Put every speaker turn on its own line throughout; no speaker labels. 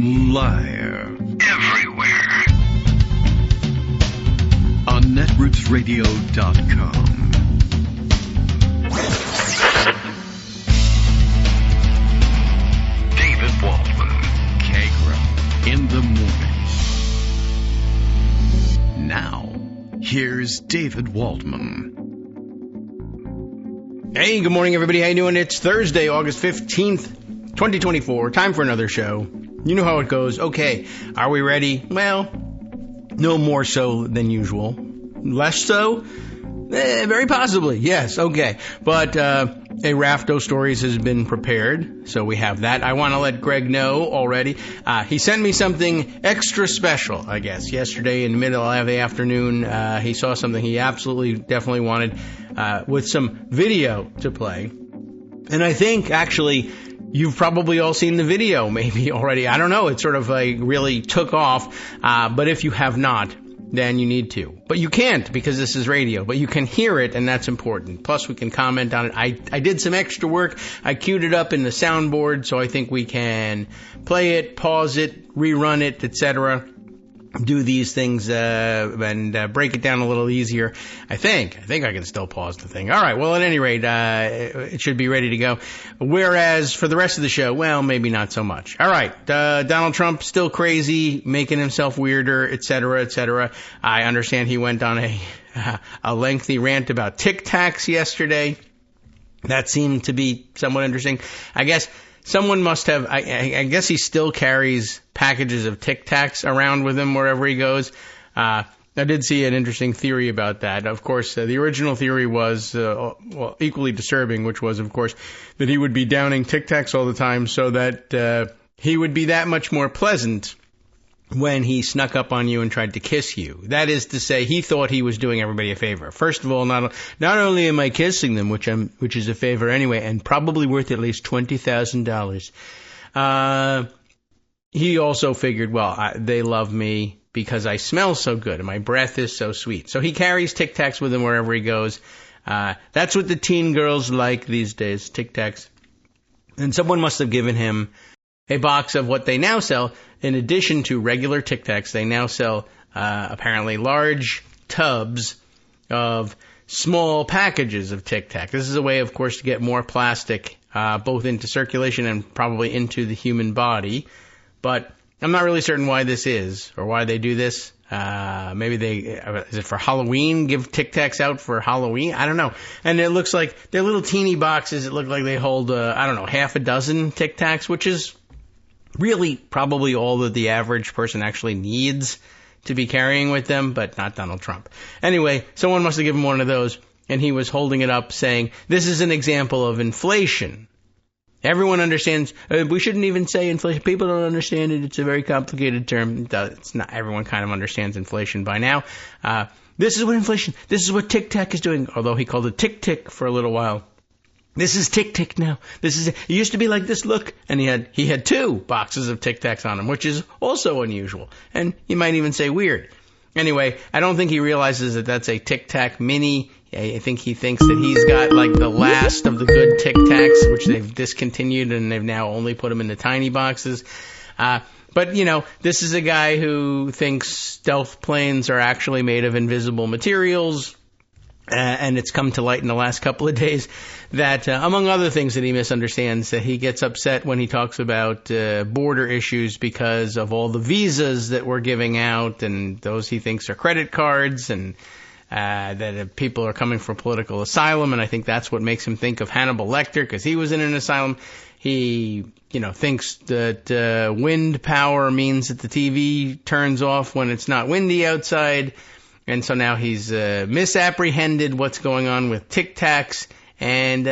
Liar. Everywhere. On netrootsradio.com. David Waldman. Kagro. In the morning. Now, here's David Waldman.
Hey, good morning, everybody. How you doing? It's Thursday, August 15th, 2024. Time for another show. You know how it goes. Okay, are we ready? Well, no more so than usual. Less so? Very possibly, yes, okay. But a Raft stories has been prepared, so we have that. I want to let Greg know already. He sent me something extra special, I guess. Yesterday in the middle of the afternoon, he saw something he absolutely, definitely wanted with some video to play. And I think, actually, you've probably all seen the video, maybe already. I don't know. It sort of really took off. But if you have not, then you need to. But you can't because this is radio. But you can hear it, and that's important. Plus, we can comment on it. I did some extra work. I queued it up in the soundboard, so I think we can play it, pause it, rerun it, etc. Do these things and break it down a little easier. I think I can still pause the thing. All right. Well, at any rate, it should be ready to go. Whereas for the rest of the show, well, maybe not so much. All right. Donald Trump still crazy, making himself weirder, etc., etc. I understand he went on a lengthy rant about Tic Tacs yesterday. That seemed to be somewhat interesting. I guess someone must have, I guess he still carries packages of Tic Tacs around with him wherever he goes. I did see an interesting theory about that. Of course, the original theory was, equally disturbing, which was, of course, that he would be downing Tic Tacs all the time so that he would be that much more pleasant when he snuck up on you and tried to kiss you. That is to say, he thought he was doing everybody a favor. First of all, not only am I kissing them, which is a favor anyway, and probably worth at least $20,000. He also figured, well, they love me because I smell so good and my breath is so sweet. So he carries Tic Tacs with him wherever he goes. That's what the teen girls like these days, Tic Tacs. And someone must have given him a box of what they now sell. In addition to regular Tic Tacs, they now sell apparently large tubs of small packages of Tic Tac. This is a way, of course, to get more plastic both into circulation and probably into the human body. But I'm not really certain why this is or why they do this. Maybe is it for Halloween? Give Tic Tacs out for Halloween? I don't know. And it looks like they're little teeny boxes. It looks like they hold, half a dozen Tic Tacs, which is really probably all that the average person actually needs to be carrying with them, but not Donald Trump. Anyway, someone must have given him one of those, and he was holding it up saying, this is an example of inflation. Everyone understands. We shouldn't even say inflation. People don't understand it. It's a very complicated term. It's not. Everyone kind of understands inflation by now. This is what Tic Tac is doing, although he called it Tick Tick for a little while. This is Tic Tic now. It used to be like this, look. And he had 2 boxes of Tic Tacs on him, which is also unusual. And you might even say weird. Anyway, I don't think he realizes that that's a Tic Tac mini. I think he thinks that he's got like the last of the good Tic Tacs, which they've discontinued and they've now only put them in the tiny boxes. But, this is a guy who thinks stealth planes are actually made of invisible materials. And it's come to light in the last couple of days that, among other things that he misunderstands, that he gets upset when he talks about border issues because of all the visas that we're giving out and those he thinks are credit cards and that people are coming for political asylum. And I think that's what makes him think of Hannibal Lecter because he was in an asylum. He, thinks that wind power means that the TV turns off when it's not windy outside. And so now he's misapprehended what's going on with Tic Tacs and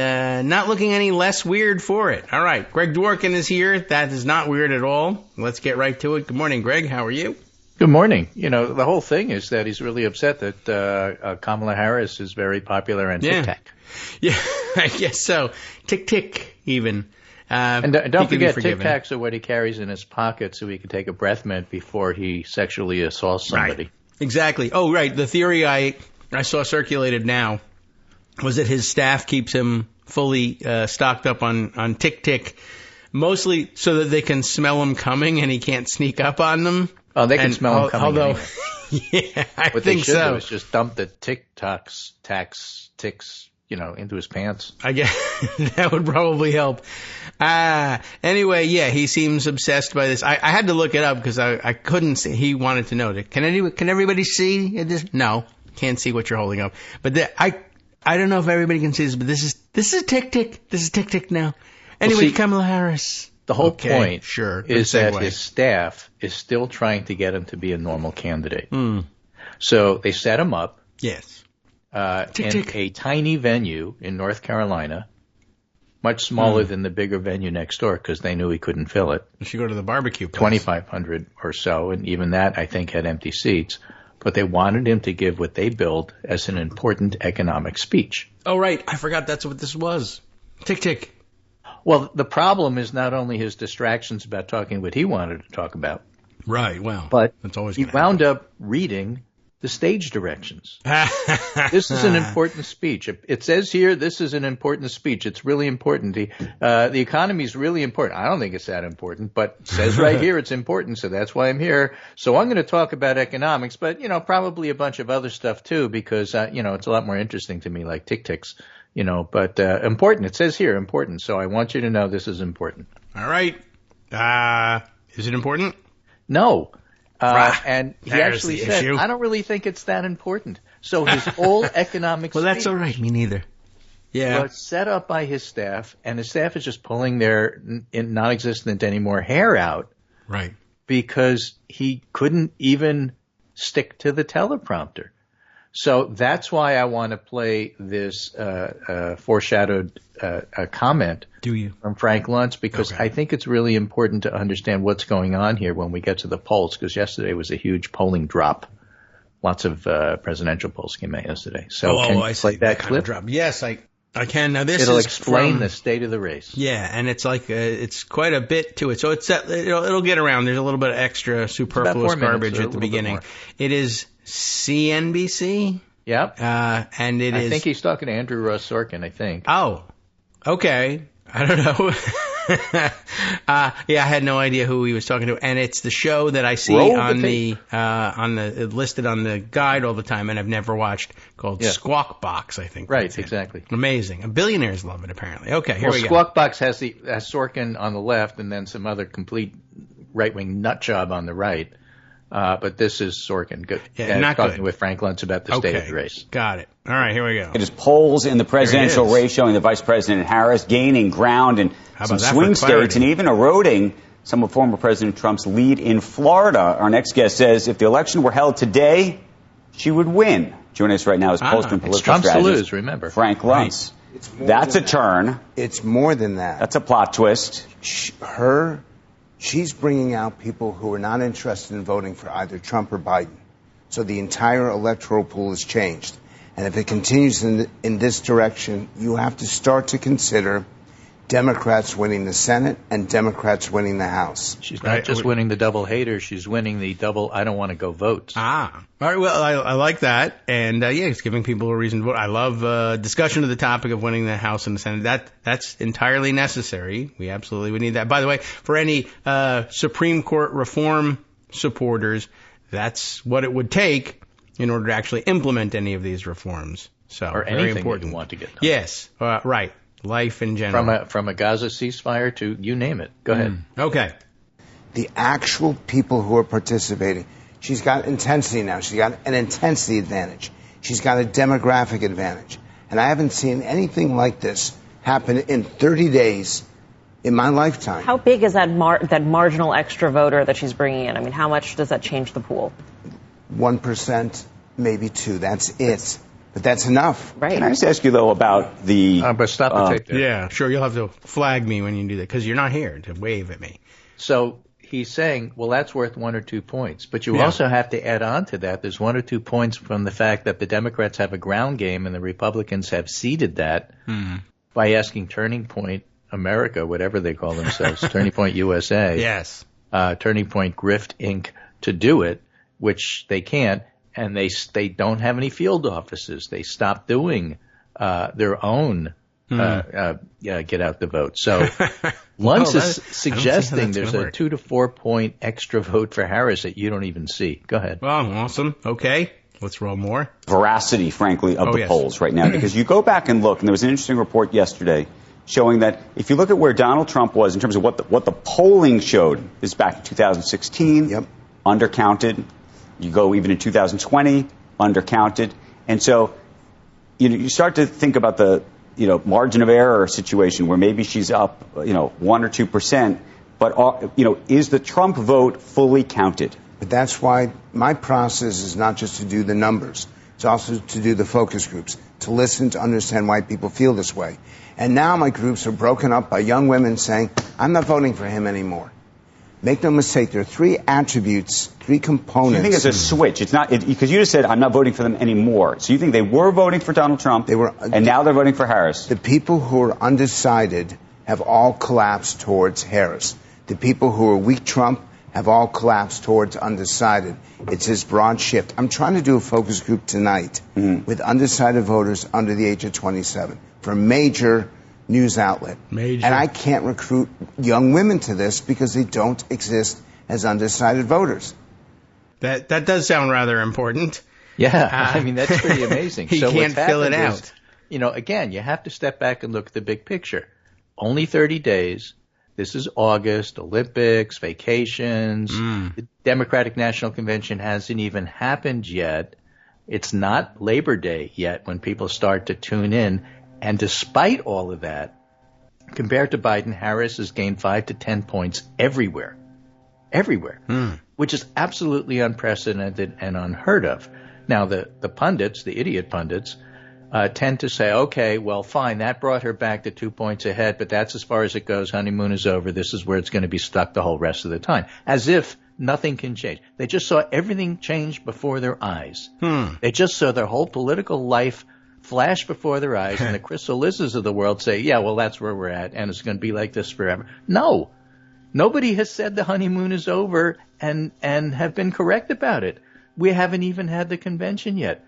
not looking any less weird for it. All right, Greg Dworkin is here. That is not weird at all. Let's get right to it. Good morning, Greg. How are you?
Good morning. The whole thing is that he's really upset that Kamala Harris is very popular on Tic Tac.
Yeah, I guess so. Tic Tic, even.
And don't forget, Tic Tacs are what he carries in his pocket so he can take a breath mint before he sexually assaults somebody.
Right. Exactly. Oh, right. The theory I saw circulated now was that his staff keeps him fully stocked up on Tic Tic mostly so that they can smell him coming and he can't sneak up on them.
Oh, they can smell him coming.
Although,
anyway.
Yeah, I
what
think
they should
so.
do is just dump the ticks, into his pants.
I guess that would probably help. Anyway, yeah, he seems obsessed by this. I had to look it up because I couldn't see. He wanted to know. Can everybody see this? No, can't see what you're holding up. But I don't know if everybody can see this, but this is tick-tick. This is tick-tick now. Anyway, Kamala Harris.
The whole point is that his staff is still trying to get him to be a normal candidate. So they set him up.
Yes.
In a tiny venue in North Carolina, much smaller than the bigger venue next door because they knew he couldn't fill it.
You should go to the barbecue place.
2,500 or so, and even that, I think, had empty seats. But they wanted him to give what they billed as an important economic speech.
Oh, right. I forgot that's what this was. Tick-tick.
Well, the problem is not only his distractions about talking what he wanted to talk about.
Right, well,
but
that's always
he wound up reading the stage directions. This is an important speech. It says here this is an important speech. It's really important. The economy is really important. I don't think it's that important, but it says right here it's important, so that's why I'm here. So I'm going to talk about economics, but, probably a bunch of other stuff too because, it's a lot more interesting to me, like tick-ticks. But important. It says here, important. So I want you to know this is important.
All right. Is it important?
No. And he actually said,
issue.
I don't really think it's that important. So his whole economic
well, that's all right. Me neither. Yeah.
was set up by his staff, and his staff is just pulling their non-existent anymore hair out.
Right.
Because he couldn't even stick to the teleprompter. So that's why I want to play this foreshadowed comment from Frank Luntz, because I think it's really important to understand what's going on here when we get to the polls, because yesterday was a huge polling drop. Lots of presidential polls came out yesterday. So can you play that clip?
Drop. Yes, I can. Now
It'll explain the state of the race.
Yeah, and it's like it's quite a bit to it. So it'll get around. There's a little bit of extra superfluous garbage at the beginning. It is CNBC.
Yep.
And I
think he's talking to Andrew Ross Sorkin, I think.
Oh, okay. I don't know. I had no idea who he was talking to, and it's the show that I see on the listed on the guide all the time, and I've never watched, called Squawk Box, I think.
Right, exactly.
Amazing. Billionaires love it, apparently. Okay, here we go.
Squawk Box has Sorkin on the left, and then some other complete right-wing nut job on the right. But this is Sorkin. Good.
Yeah, not
talking
good.
with Frank Luntz about the state of the race.
Got it. All right, here we go.
It is polls in the presidential race showing the Vice President Harris gaining ground in some swing states and even eroding some of former President Trump's lead in Florida. Our next guest says if the election were held today, she would win. Joining us right now is pollster and political
strategist
to lose,
remember.
Frank Luntz. Right. That's a turn.
It's more than that.
That's a plot twist.
She's bringing out people who are not interested in voting for either Trump or Biden. So the entire electoral pool has changed. And if it continues in this direction, you have to start to consider Democrats winning the Senate and Democrats winning the House.
She's not just winning the double hater, she's winning the double I don't want to go votes.
All right, well, I like that. And, it's giving people a reason to vote. I love discussion of the topic of winning the House and the Senate. That's entirely necessary. We absolutely would need that. By the way, for any Supreme Court reform supporters, that's what it would take in order to actually implement any of these reforms. So,
or
very
anything
important.
that you want to get done.
Yes, right. Life in general.
From a Gaza ceasefire to you name it. Go ahead.
Okay.
The actual people who are participating. She's got intensity now. She's got an intensity advantage. She's got a demographic advantage. And I haven't seen anything like this happen in 30 days in my lifetime.
How big is that marginal extra voter that she's bringing in? I mean, how much does that change the pool?
1%, maybe 2%. That's it. But that's enough.
Right.
Can I just ask you, though, about the...
but stop the tape there.
Yeah, sure. You'll have to flag me when you do that, because you're not here to wave at me.
So he's saying, well, that's worth 1 or 2 points. But you also have to add on to that. There's 1 or 2 points from the fact that the Democrats have a ground game and the Republicans have ceded that by asking Turning Point America, whatever they call themselves, Turning Point USA, Turning Point Grift Inc., to do it, which they can't. And they don't have any field offices. They stopped doing their own get out the vote. So Luntz is suggesting there's a 2 to 4 point extra vote for Harris that you don't even see. Go ahead.
Well, awesome. Okay. Let's roll more.
Veracity, frankly, of the polls right now, because you go back and look, and there was an interesting report yesterday showing that if you look at where Donald Trump was in terms of what the polling showed, this is back in 2016, undercounted. You go even in 2020, undercounted. And so you start to think about the margin of error situation where maybe she's up 1 or 2%, but is the Trump vote fully counted?
But that's why my process is not just to do the numbers. It's also to do the focus groups, to listen, to understand why people feel this way. And now my groups are broken up by young women saying, I'm not voting for him anymore. Make no mistake, there are 3 attributes, 3 components.
So you think it's a switch? It's not, because you just said, I'm not voting for them anymore. So you think they were voting for Donald Trump, and now they're voting for Harris?
The people who are undecided have all collapsed towards Harris. The people who are weak Trump have all collapsed towards undecided. It's his broad shift. I'm trying to do a focus group tonight with undecided voters under the age of 27 for a major news outlet. And I can't recruit young women to this because they don't exist as undecided voters.
That does sound rather important.
Yeah, I mean, that's pretty amazing.
He can't fill it out.
Again, you have to step back and look at the big picture. Only 30 days. This is August, Olympics, vacations. The Democratic National Convention hasn't even happened yet. It's not Labor Day yet when people start to tune in. And despite all of that, compared to Biden, Harris has gained 5 to 10 points everywhere, which is absolutely unprecedented and unheard of. Now, the pundits, the idiot pundits, tend to say, okay, well, fine, that brought her back to 2 points ahead, but that's as far as it goes. Honeymoon is over. This is where it's going to be stuck the whole rest of the time, as if nothing can change. They just saw everything change before their eyes. They just saw their whole political life flash before their eyes, and the Crystal Lizzes of the world say, yeah, well, that's where we're at, and it's going to be like this forever. No. Nobody has said the honeymoon is over and have been correct about it. We haven't even had the convention yet.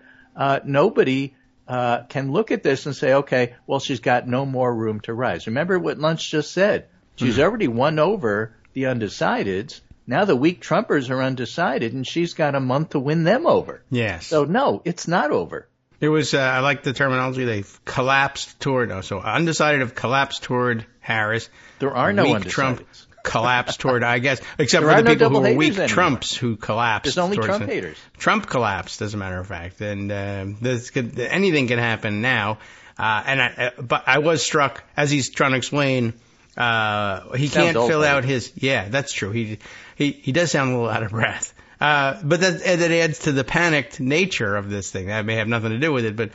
Nobody can look at this and say, okay, well, she's got no more room to rise. Remember what Luntz just said. She's already won over the undecideds. Now the weak Trumpers are undecided, and she's got a month to win them over.
Yes.
So, no, it's not over.
It was, I like the terminology, they've collapsed toward, so undecided have collapsed toward Harris.
There are no
weak
undecideds.
Trump collapsed toward, I guess, except for the people who are weak Trumps who collapsed.
There's only Trump haters.
Trump collapsed, as a matter of fact, and anything can happen now. But I was struck as he's trying to explain. He can't fill out his. Yeah, that's true. He does sound a little out of breath. But that adds to the panicked nature of this thing. That may have nothing to do with it, but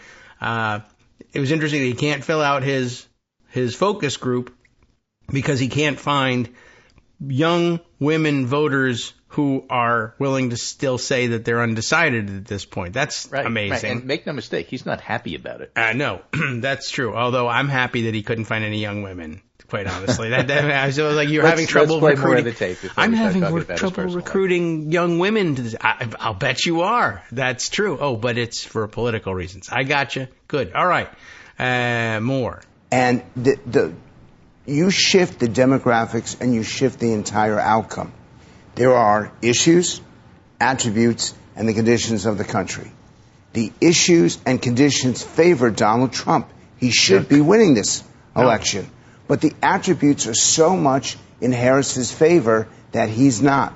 it was interesting that he can't fill out his focus group because he can't find young women voters who are willing to still say that they're undecided at this point. That's amazing.
Right. And make no mistake, he's not happy about it.
No, that's true. Although I'm happy that he couldn't find any young women. Quite honestly, I was like, you're having trouble recruiting. I'm having trouble recruiting young women to this. I'll bet you are. That's true. Oh, but it's for political reasons. I gotcha. Good. All right. More.
And you shift the demographics and you shift the entire outcome. There are issues, attributes, and the conditions of the country. The issues and conditions favor Donald Trump. He should be winning this election. But the attributes are so much in Harris's favor that he's not.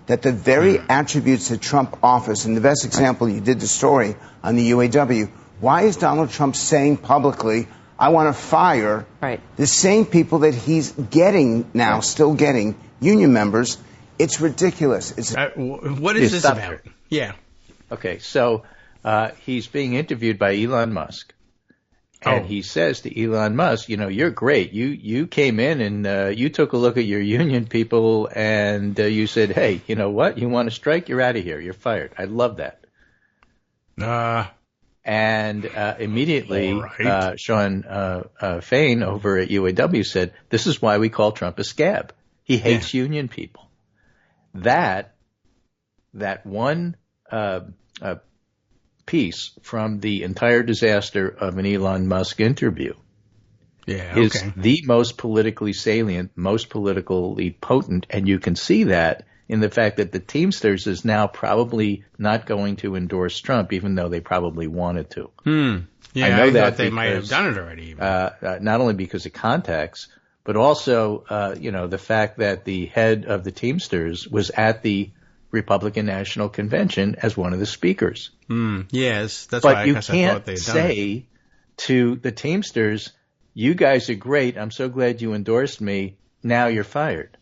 That the very attributes that Trump offers, and the best example, you did the story on the UAW, why is Donald Trump saying publicly, I want to fire the same people that he's getting now, still getting, union members? It's ridiculous.
What is this about? Yeah.
Okay, so he's being interviewed by Elon Musk. And he says to Elon Musk, you're great. You came in and you took a look at your union people and you said, hey, you know what? You want to strike? You're out of here. You're fired. I love that. And immediately Sean Fain over at UAW said, this is why we call Trump a scab. He hates union people. That one piece from the entire disaster of an Elon Musk interview
Yeah,
is
okay.
the most politically salient, most politically potent, and you can see that in the fact that the Teamsters is now probably not going to endorse Trump, even though they probably wanted to.
Yeah,
I know that
they might have done it already. Even.
Not only because of contacts, but also, the fact that the head of the Teamsters was at the Republican National Convention as one of the speakers.
Yes, that's
but
why I
you
guess I
can't
thought they'd done
say to the Teamsters, "You guys are great. I'm so glad you endorsed me. Now you're fired."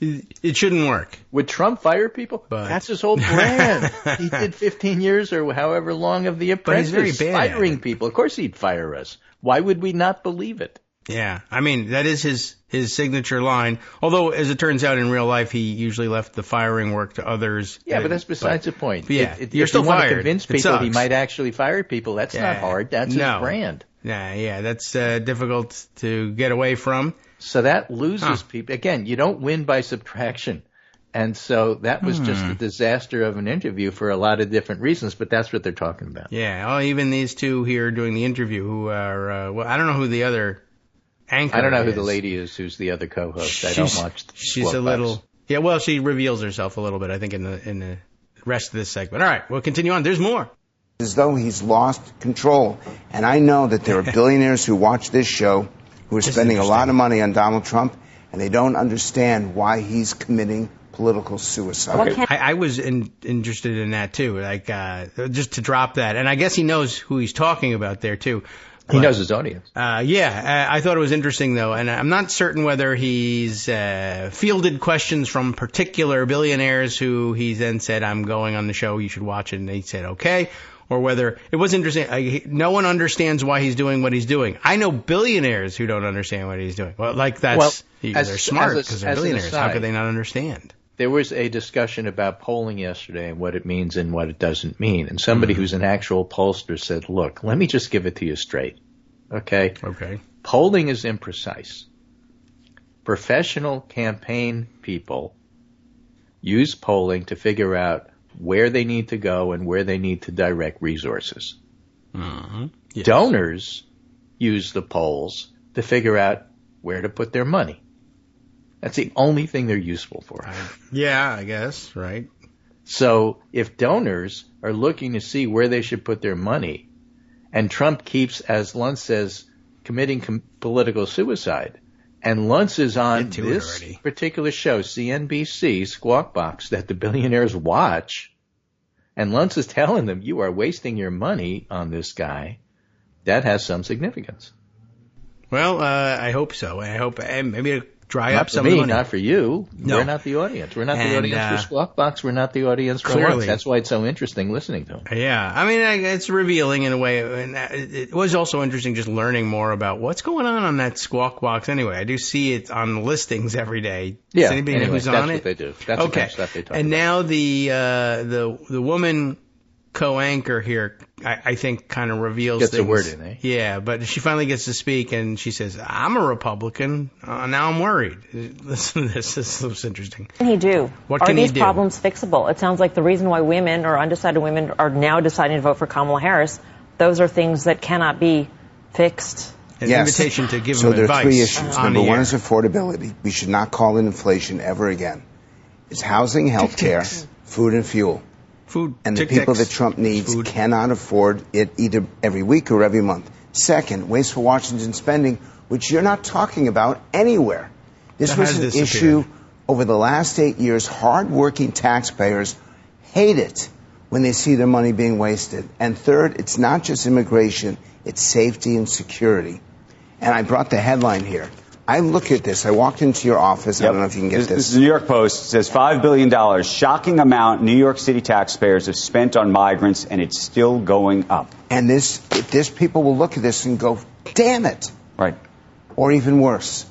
It shouldn't work.
Would Trump fire people?
But
that's his whole brand. He did 15 years or however long of The Apprentice,
but he's very bad
firing people. Of course he'd fire us. Why would we not believe it?
Yeah, I mean, that is his signature line. Although, as it turns out, in real life, he usually left the firing work to others.
Yeah, but that's besides the point.
Yeah,
you're still
fired.
Want to convince people he might actually fire people. That's not hard. That's his brand.
Yeah, that's difficult to get away from.
So that loses people. Again, you don't win by subtraction. And so that was just a disaster of an interview for a lot of different reasons, but that's what they're talking about.
Yeah, even these two here doing the interview who are, I don't know who the other anchor is.
I don't know who the lady is who's the other co-host. I don't watch
She's a little, she reveals herself a little bit, I think, in the rest of this segment. All right, we'll continue on. There's more.
As though he's lost control. And I know that there are billionaires who watch this show who are spending a lot of money on Donald Trump, and they don't understand why he's committing political suicide.
Okay. I was interested in that too, like just to drop that. And I guess he knows who he's talking about there too.
He knows his audience.
I thought it was interesting though, and I'm not certain whether he's fielded questions from particular billionaires who he then said, "I'm going on the show, you should watch it," and they said, "Okay." Or whether it was interesting. No one understands why he's doing what he's doing. I know billionaires who don't understand what he's doing. Well, like they're smart because they're billionaires. How could they not understand?
There was a discussion about polling yesterday and what it means and what it doesn't mean. And somebody who's an actual pollster said, look, let me just give it to you straight. Okay?
Okay.
Polling is imprecise. Professional campaign people use polling to figure out where they need to go and where they need to direct resources. Yes. Donors use the polls to figure out where to put their money. That's the only thing they're useful for.
Yeah, I guess, right.
So if donors are looking to see where they should put their money, and Trump keeps, as Luntz says, committing political suicide, and Luntz is on this particular show, CNBC, Squawk Box, that the billionaires watch, and Luntz is telling them, you are wasting your money on this guy, that has some significance.
Well, I hope so. I hope maybe dry
not
up some
me,
of the money.
Not for you.
No.
We're not the audience. We're not the audience for Squawk Box. We're not the audience for Luntz. That's why it's so interesting listening to him.
Yeah. I mean, it's revealing in a way. And it was also interesting just learning more about what's going on that Squawk Box anyway. I do see it on the listings every day.
Yeah.
Does anybody know who's on it?
That's what they do. That's the kind of stuff they talk
and
about.
now the woman co-anchor here, I think, kind of reveals
gets
things.
a word in, eh?
Yeah, but she finally gets to speak, and she says, I'm a Republican. Now I'm worried. Listen to this. This looks interesting.
What can he do?
What can he do?
Are these problems fixable? It sounds like the reason why women or undecided women are now deciding to vote for Kamala Harris, those are things that cannot be fixed.
An invitation to give
them
advice.
So there are three issues. Number one
air.
is affordability. We should not call it inflation ever again. It's housing, health care, food, and fuel. And the people that Trump needs cannot afford it either every week or every month. Second, wasteful Washington spending, which you're not talking about anywhere. This was an issue over the last 8 years. Hard-working taxpayers hate it when they see their money being wasted. And third, it's not just immigration, it's safety and security. And I brought the headline here. I look at this. I walked into your office. I don't know if you can get this.
This is the New York Post. It says $5 billion, shocking amount New York City taxpayers have spent on migrants, and it's still going up.
And this people will look at this and go, damn it.
Right.
Or even worse.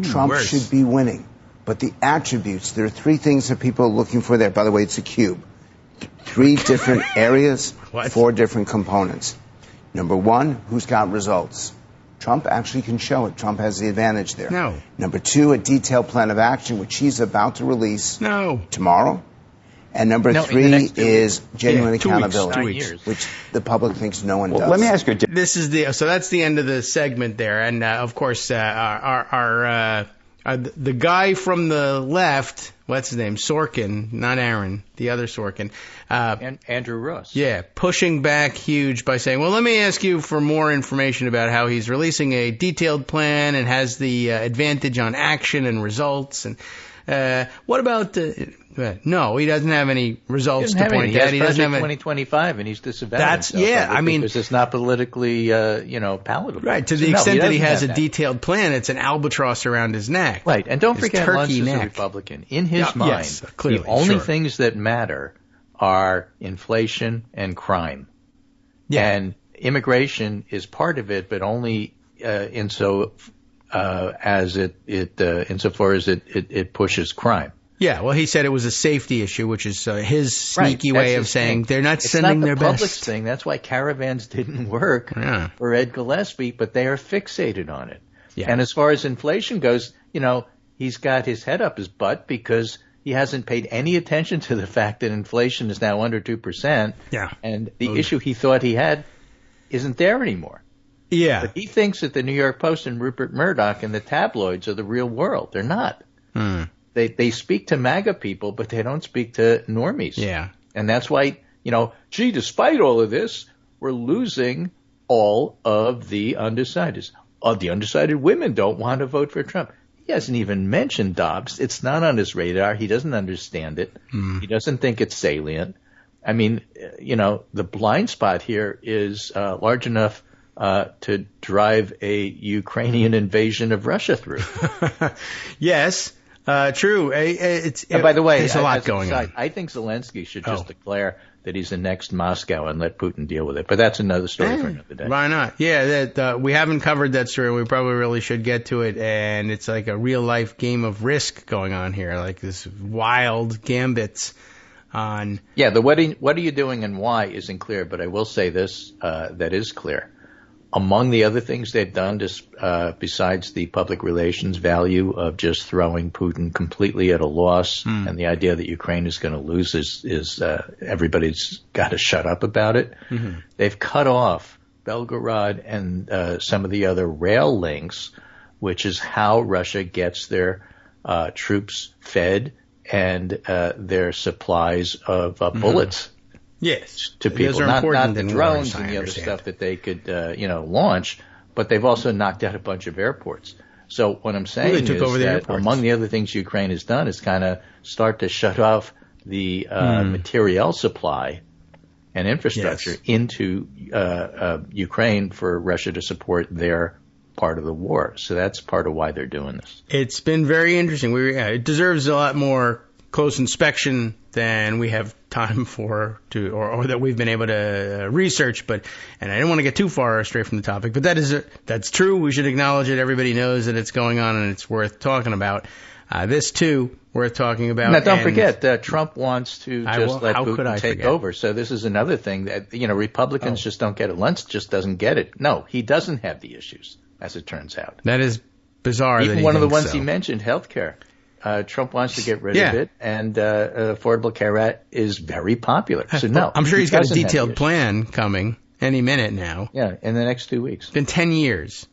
Trump
worse.
should be winning. But the attributes, there are three things that people are looking for there. By the way, it's a cube. Three different areas, four different components. Number one, who's got results? Trump actually can show it. Trump has the advantage there.
No.
Number two, a detailed plan of action, which he's about to release tomorrow. And number three is genuine accountability,
weeks.
which the public thinks no one does.
Let me ask you.
So that's the end of the segment there, and of course the guy from the left, what's his name? Sorkin, not Aaron, the other Sorkin.
And Andrew Ross.
Yeah, pushing back huge by saying, well, let me ask you for more information about how he's releasing a detailed plan and has the advantage on action and results. And what about no, he doesn't have any results to point at.
He doesn't have 2025, and he's disavowed himself because it's not politically, palatable.
Right, to the extent that he has a detailed plan, it's an albatross around his neck.
Right, and don't forget, Luntz is a Republican. In his mind,
clearly,
the only things that matter are inflation and crime. Yeah. And immigration is part of it, but only insofar as it pushes crime.
Yeah, well, he said it was a safety issue, which is his sneaky way of saying they're not sending their best.
It's not the public's thing. That's why caravans didn't work for Ed Gillespie, but they are fixated on it. Yeah. And as far as inflation goes, he's got his head up his butt because he hasn't paid any attention to the fact that inflation is now under 2%. Yeah. And the issue he thought he had isn't there anymore.
Yeah.
But he thinks that the New York Post and Rupert Murdoch and the tabloids are the real world. They're not. They speak to MAGA people, but they don't speak to normies.
Yeah.
And that's why, despite all of this, we're losing all of the undecideds. The undecided women don't want to vote for Trump. He hasn't even mentioned Dobbs. It's not on his radar. He doesn't understand it. He doesn't think it's salient. I mean, the blind spot here is large enough to drive a Ukrainian invasion of Russia through.
Yes. True.
By the way,
there's a lot going on.
I think Zelensky should just declare that he's the next Moscow and let Putin deal with it. But that's another story for another day.
Why not? Yeah, we haven't covered that story. We probably really should get to it. And it's like a real life game of Risk going on here, like this wild gambits on.
Yeah, the what are you doing and why isn't clear. But I will say this that is clear. Among the other things they've done, besides the public relations value of just throwing Putin completely at a loss, and the idea that Ukraine is going to lose is everybody's got to shut up about it. Mm-hmm. They've cut off Belgorod and some of the other rail links, which is how Russia gets their troops fed and their supplies of bullets.
Yes,
to people, not the drones and the other stuff that they could, launch, but they've also knocked out a bunch of airports. So what I'm saying is that among the other things Ukraine has done is kind of start to shut off the materiel supply and infrastructure into Ukraine for Russia to support their part of the war. So that's part of why they're doing this.
It's been very interesting. It deserves a lot more close inspection than we have time for or that we've been able to research, and I didn't want to get too far astray from the topic, but that's true. We should acknowledge it. Everybody knows that it's going on and it's worth talking about. This too, worth talking about.
Now don't forget, Trump wants to just let Putin take over. So this is another thing that, Republicans just don't get it. Luntz just doesn't get it. No, he doesn't have the issues, as it turns out.
That is bizarre.
Even one of the ones he mentioned, healthcare. Trump wants to get rid of it, and Affordable Care Act is very popular. So no,
I'm sure he's got a detailed plan coming any minute now.
Yeah, in the next 2 weeks.
It's been 10 years,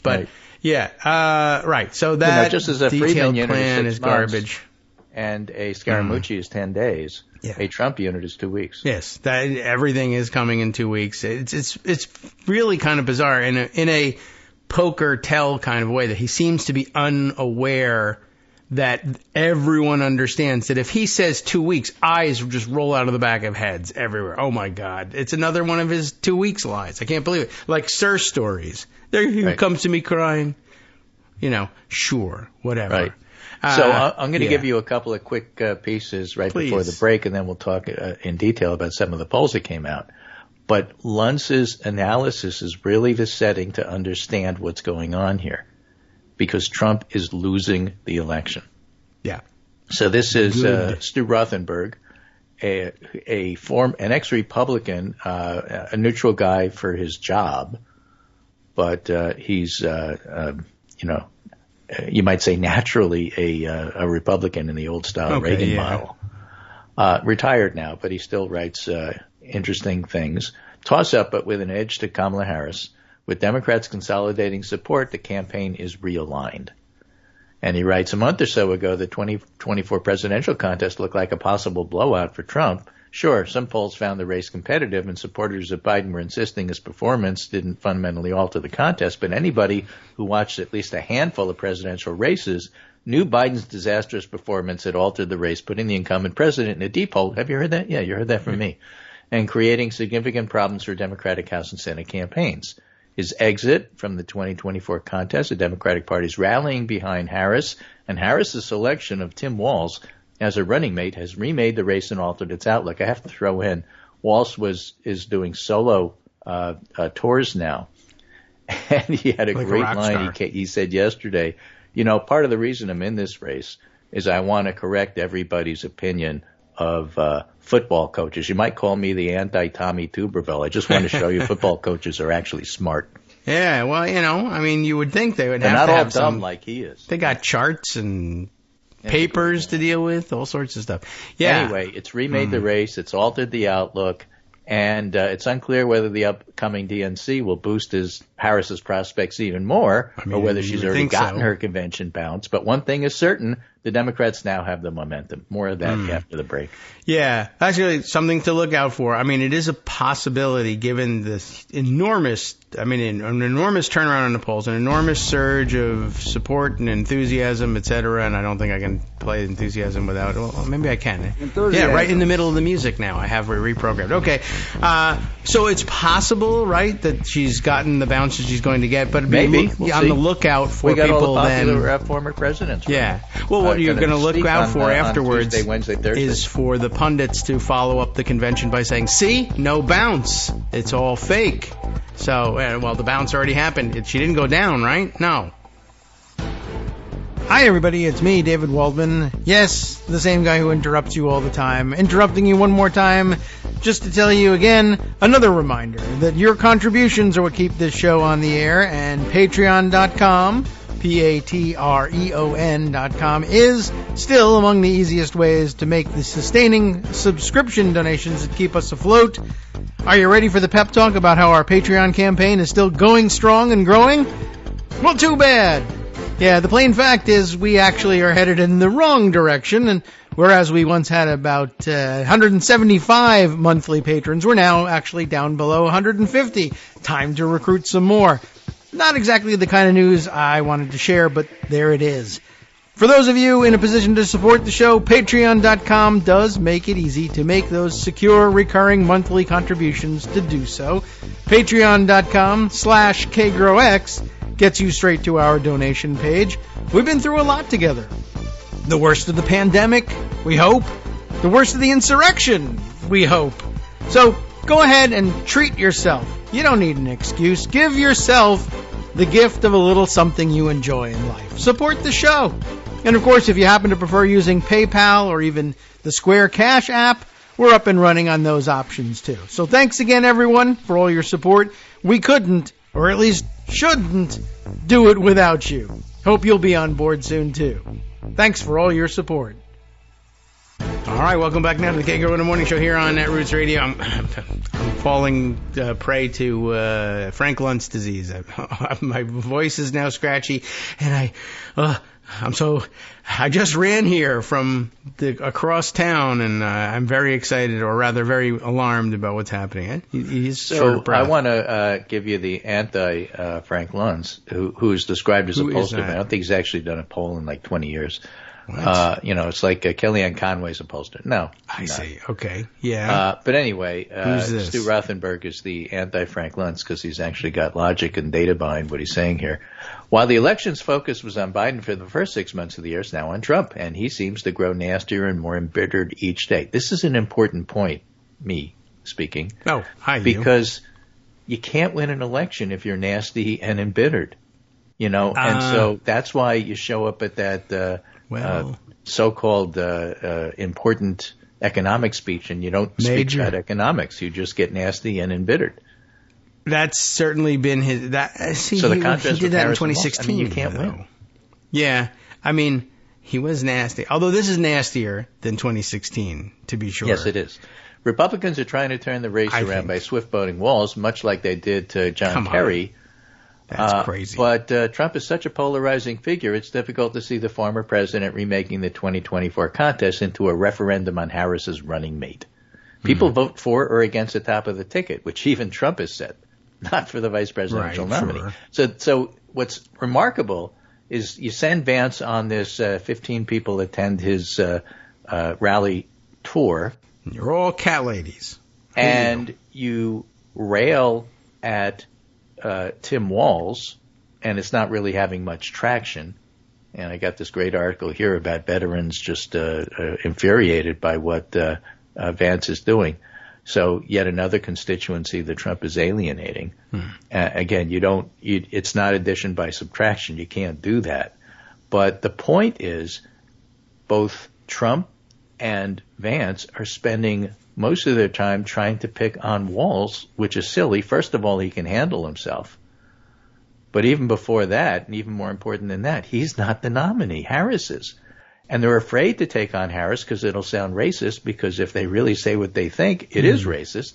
but right. So that
just as a
detailed
unit
plan
is
6 garbage,
and a Scaramucci is 10 days. Yeah. A Trump unit is 2 weeks.
Yes, everything is coming in 2 weeks. It's really kind of bizarre in a poker tell kind of way that he seems to be unaware that everyone understands that if he says 2 weeks, eyes just roll out of the back of heads everywhere. Oh, my God. It's another one of his 2 weeks lies. I can't believe it. Like Sir stories. There he comes to me crying. Sure, whatever.
Right. So I'm going to give you a couple of quick pieces before the break, and then we'll talk in detail about some of the polls that came out. But Luntz's analysis is really the setting to understand what's going on here, because Trump is losing the election.
Yeah.
So this is Stu Rothenberg, an ex-Republican, a neutral guy for his job, but he's you might say naturally a Republican in the old style Reagan model. retired now, but he still writes interesting things. Toss-up, but with an edge to Kamala Harris. With Democrats consolidating support, the campaign is realigned. And he writes, a month or so ago, the 2024 presidential contest looked like a possible blowout for Trump. Sure, some polls found the race competitive, and supporters of Biden were insisting his performance didn't fundamentally alter the contest, but anybody who watched at least a handful of presidential races knew Biden's disastrous performance had altered the race, putting the incumbent president in a deep hole. Have you heard that? Yeah, you heard that from me. And creating significant problems for Democratic House and Senate campaigns. His exit from the 2024 contest, the Democratic Party's rallying behind Harris, and Harris's selection of Tim Walz as a running mate has remade the race and altered its outlook. I have to throw in, Walz is doing solo tours now, and he had a great line. He said yesterday, part of the reason I'm in this race is I want to correct everybody's opinion of football coaches. You might call me the anti-Tommy Tuberville. I just want to show you football coaches are actually smart.
Yeah, well, you would think they would have
not
to
all
have
dumb
some,
like he is.
They got charts and papers to deal with, all sorts of stuff. Yeah.
Anyway, it's remade the race. It's altered the outlook. And it's unclear whether the upcoming DNC will boost Harris's prospects even more, or whether she's already gotten her convention bounce. But one thing is certain, the Democrats now have the momentum. More of that after the break.
Yeah, actually something to look out for. It is a possibility given this enormous turnaround in the polls, an enormous surge of support and enthusiasm, etc. And I don't think I can play enthusiasm without, well, maybe I can. Enthusiasm. Yeah, right in the middle of the music now. I have it reprogrammed. Okay. So it's possible, right, that she's gotten the bounce that she's going to get, but
maybe we'll
on the lookout for
people then. We got all the popular
then,
former presidents. Right?
Yeah. Well, what you're going to look out for afterwards
Tuesday, Wednesday, Thursday.
is for the pundits to follow up the convention by saying, see, no bounce. It's all fake. So, the bounce already happened. She didn't go down, right? No.
Hi, everybody. It's me, David Waldman. Yes, the same guy who interrupts you all the time. Interrupting you one more time just to tell you again, another reminder that your contributions are what keep this show on the air, and Patreon.com, Patreon.com, is still among the easiest ways to make the sustaining subscription donations that keep us afloat. Are you ready for the pep talk about how our Patreon campaign is still going strong and growing? Well, too bad. Yeah, the plain fact is we actually are headed in the wrong direction, and whereas we once had about 175 monthly patrons, we're now actually down below 150. Time to recruit some more. Not exactly the kind of news I wanted to share, but there it is. For those of you in a position to support the show, Patreon.com does make it easy to make those secure, recurring monthly contributions to do so. Patreon.com/KagroX gets you straight to our donation page. We've been through a lot together. The worst of the pandemic, we hope. The worst of the insurrection, we hope. So go ahead and treat yourself. You don't need an excuse. Give yourself the gift of a little something you enjoy in life. Support the show. And of course, if you happen to prefer using PayPal or even the Square Cash app, we're up and running on those options too. So thanks again, everyone, for all your support. We couldn't, or at least shouldn't, do it without you. Hope you'll be on board soon too. Thanks for all your support.
All right, welcome back now to the Kagro in the Morning Show here on Roots Radio. I'm falling prey to Frank Luntz disease. My voice is now scratchy, and I just ran here from across town, and I'm very excited, or rather very alarmed about what's happening. He's short of breath.
I want to give you the anti-Frank Luntz, who is described as a pollster. I don't think he's actually done a poll in like 20 years. It's like Kellyanne Conway's a pollster. No.
I see. Okay. Yeah.
But anyway,
Who's this?
Stu Rothenberg is the anti-Frank Luntz because he's actually got logic and data behind what he's saying here. While the election's focus was on Biden for the first 6 months of the year, it's now on Trump, and he seems to grow nastier and more embittered each day. This is an important point, me speaking.
Oh, hi,
because you can't win an election if you're nasty and embittered, and so that's why you show up at that so-called important economic speech, and you don't speak about economics. You just get nasty and embittered.
That's certainly been his.
So the contrast
he did that in
Harris
2016.
you can't win.
Yeah, He was nasty. Although this is nastier than 2016, to be sure.
Yes, it is. Republicans are trying to turn the race around by swift-boating Walz, much like they did to John Kerry.
That's crazy.
But Trump is such a polarizing figure, it's difficult to see the former president remaking the 2024 contest into a referendum on Harris's running mate. People vote for or against the top of the ticket, which even Trump has said, not for the vice presidential nominee. Sure. So what's remarkable is you send Vance on this 15 people attend his rally tour.
You're all cat ladies.
And you rail at Tim Walz, and it's not really having much traction. And I got this great article here about veterans just infuriated by what Vance is doing. So yet another constituency that Trump is alienating. Again, it's not addition by subtraction. You can't do that. But the point is both Trump and Vance are spending most of their time trying to pick on Walz, which is silly. First of all, he can handle himself. But even before that, and even more important than that, he's not the nominee. Harris is. And they're afraid to take on Harris because it'll sound racist, because if they really say what they think, it is racist.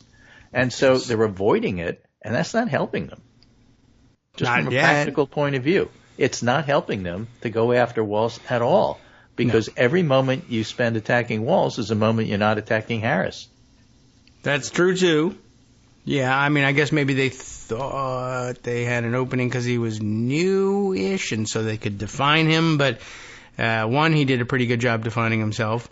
And so they're avoiding it, and that's not helping them. Just from a practical point of view. It's not helping them to go after Walz at all, because every moment you spend attacking Walz is a moment you're not attacking Harris.
That's true, too. Yeah, I mean, I guess maybe they thought they had an opening because he was new-ish, and so they could define him, but... he did a pretty good job defining himself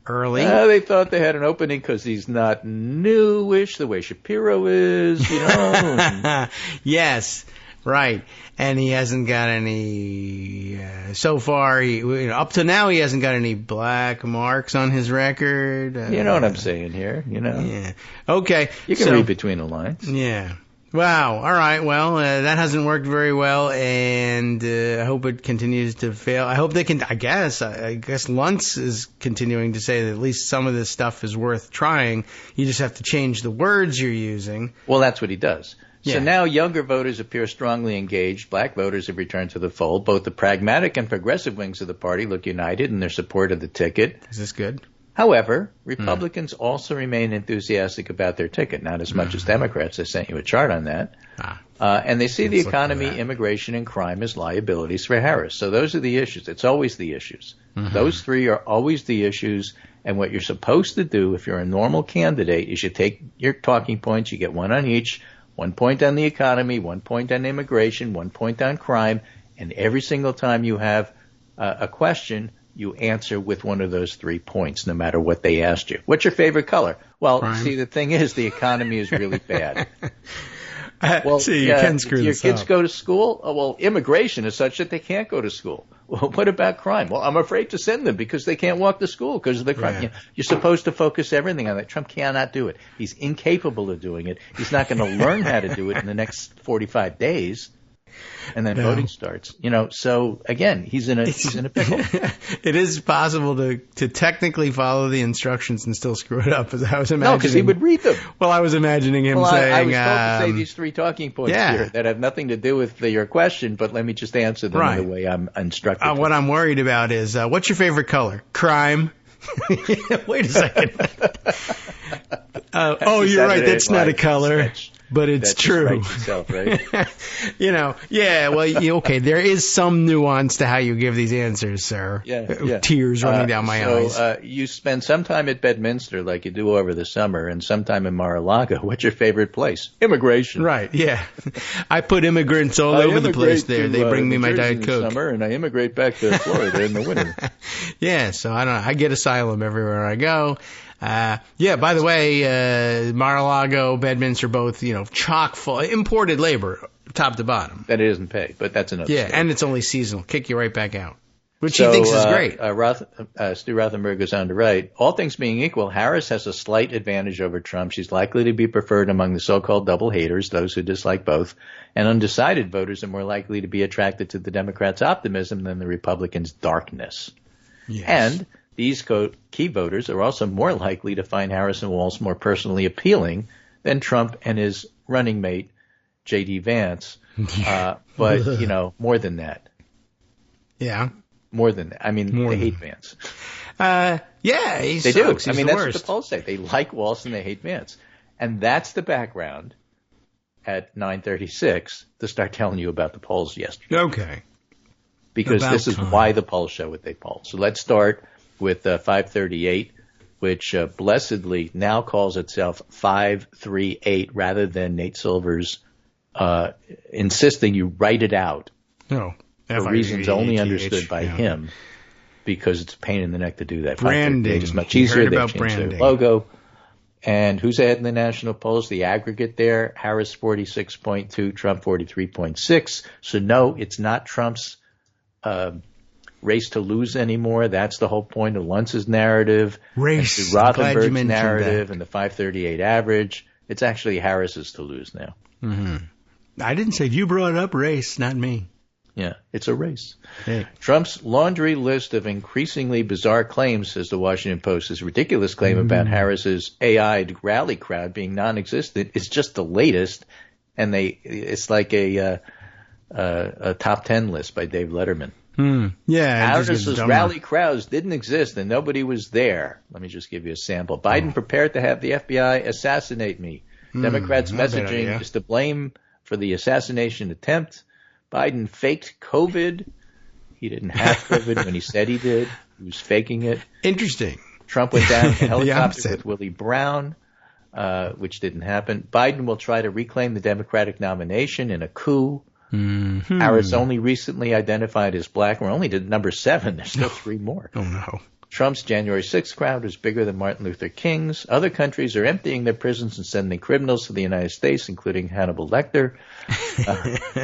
early.
They thought they had an opening because he's not newish the way Shapiro is, you know.
Yes, right. And he hasn't got any, so far, up to now, he hasn't got any black marks on his record.
You know what I'm saying here, you know.
Yeah. Okay.
You can read between the lines.
Yeah. Wow. All right. Well, that hasn't worked very well, and I hope it continues to fail. I hope they can. I guess Luntz is continuing to say that at least some of this stuff is worth trying. You just have to change the words you're using.
Well, that's what he does.
Yeah.
So now younger voters appear strongly engaged. Black voters have returned to the fold. Both the pragmatic and progressive wings of the party look united in their support of the ticket.
Is this good?
However, Republicans also remain enthusiastic about their ticket, not as much as Democrats. I sent you a chart on that. And they see the economy, immigration, and crime as liabilities for Harris. So those are the issues. It's always the issues. Those three are always the issues. And what you're supposed to do if you're a normal candidate is you take your talking points, you get one on each, 1 point on the economy, 1 point on immigration, 1 point on crime, and every single time you have a question, you answer with one of those 3 points, no matter what they asked you. What's your favorite color? Well, see, the thing is, the economy is really bad.
Well, see, you can screw this up.
Your kids go to school? Oh, well, immigration is such that they can't go to school. Well, what about crime? Well, I'm afraid to send them because they can't walk to school because of the crime. Yeah. You're supposed to focus everything on that. Trump cannot do it. He's incapable of doing it. He's not going to learn how to do it in the next 45 days. And then voting starts, so again, he's in a pickle.
It is possible to technically follow the instructions and still screw it up, as I was imagining.
No, because he would read them.
Well, I was imagining him saying...
I was told to say these 3 talking points here that have nothing to do with your question, but let me just answer them in the way I'm instructed.
What I'm worried about is, what's your favorite color? Crime. Wait a second. You're right, that's not a color. But it's true.
Itself, right?
Okay, there is some nuance to how you give these answers, sir.
Yeah.
Tears running down my eyes.
You spend some time at Bedminster like you do over the summer and some time in Mar-a-Lago. What's your favorite place? Immigration.
Right, yeah. I put immigrants all over the place there. They bring me my Diet Coke.
In the summer, and I immigrate back to Florida in the winter.
Yeah, so I get asylum everywhere I go. By the way, Mar-a-Lago, Bedminster, both, chock full, imported labor, top to bottom.
That it isn't paid, but that's another story.
And it's only seasonal. Kick you right back out. Which he thinks is great.
Stu Rothenberg goes on to write, all things being equal, Harris has a slight advantage over Trump. She's likely to be preferred among the so-called double haters, those who dislike both, and undecided voters are more likely to be attracted to the Democrats' optimism than the Republicans' darkness.
Yes.
And these key voters are also more likely to find Harris and Walz more personally appealing than Trump and his running mate, J.D. Vance. But, more than that.
Yeah.
more than that. I mean, they hate Vance.
Yeah,
they
sucks.
do.
He's
I mean,
the
that's
worst.
what the polls say. They like Walz and they hate Vance. And that's the background at 9:36 to start telling you about the polls yesterday.
Okay.
Because
About
this is
time.
why the polls show what they poll. So let's start with 538, which blessedly now calls itself 538 rather than Nate Silver's insisting you write it out
No.
for reasons only understood by him, because it's a pain in the neck to do that.
Branding.
Is much easier. They
about
changed
branding.
their logo. And who's ahead in the national polls? The aggregate there, Harris 46.2, Trump 43.6. So no, it's not Trump's race to lose anymore. That's the whole point of Luntz's narrative,
Race.
and
I'm glad you
Rothenberg's
mentioned
narrative,
that.
and the 538 average. It's actually Harris's to lose now.
Mm-hmm. I didn't say you brought up race, not me.
Yeah, it's a race.
Hey.
Trump's laundry list of increasingly bizarre claims, says the Washington Post, his ridiculous claim about Harris's AI'd rally crowd being non-existent is just the latest, and it's like a top 10 list by Dave Letterman.
Yeah.
Harris's rally crowds didn't exist and nobody was there. Let me just give you a sample. Biden prepared to have the FBI assassinate me. Democrats' messaging is to blame for the assassination attempt. Biden faked COVID. He didn't have COVID when he said he did. He was faking it.
Interesting.
Trump went down in a helicopter
opposite.
with Willie Brown, which didn't happen. Biden will try to reclaim the Democratic nomination in a coup.
Mm-hmm.
Harris only recently identified as black. We're only to number 7. There's still 3 more.
Oh, no.
Trump's January 6th crowd was bigger than Martin Luther King's. Other countries are emptying their prisons and sending criminals to the United States, including Hannibal Lecter.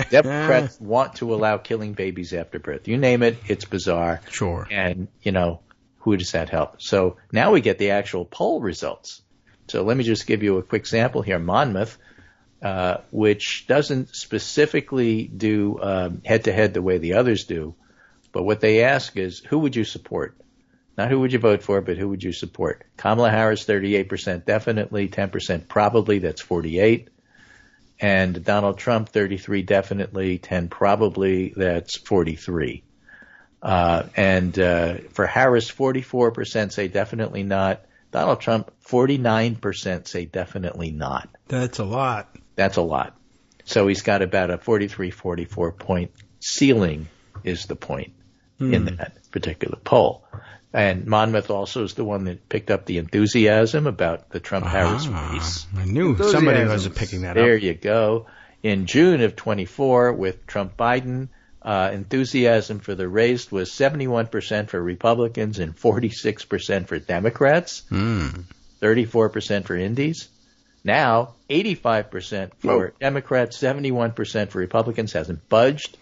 Democrats want to allow killing babies after birth. You name it, it's bizarre.
Sure.
And, who does that help? So now we get the actual poll results. So let me just give you a quick sample here. Monmouth, which doesn't specifically do head-to-head the way the others do, but what they ask is, who would you support? Not who would you vote for, but who would you support? Kamala Harris, 38% definitely, 10% probably, that's 48. And Donald Trump, 33 definitely, 10 probably, that's 43. And for Harris, 44% say definitely not. Donald Trump, 49% say definitely not.
That's a lot.
That's a lot. So he's got about a 43, 44 point ceiling is the point in that particular poll. And Monmouth also is the one that picked up the enthusiasm about the Trump-Harris race.
I knew somebody was picking that up.
There you go. In June of 24, with Trump-Biden, enthusiasm for the race was 71% for Republicans and 46% for Democrats, 34% for Indies. Now, 85% for Democrats, 71% for Republicans, hasn't budged.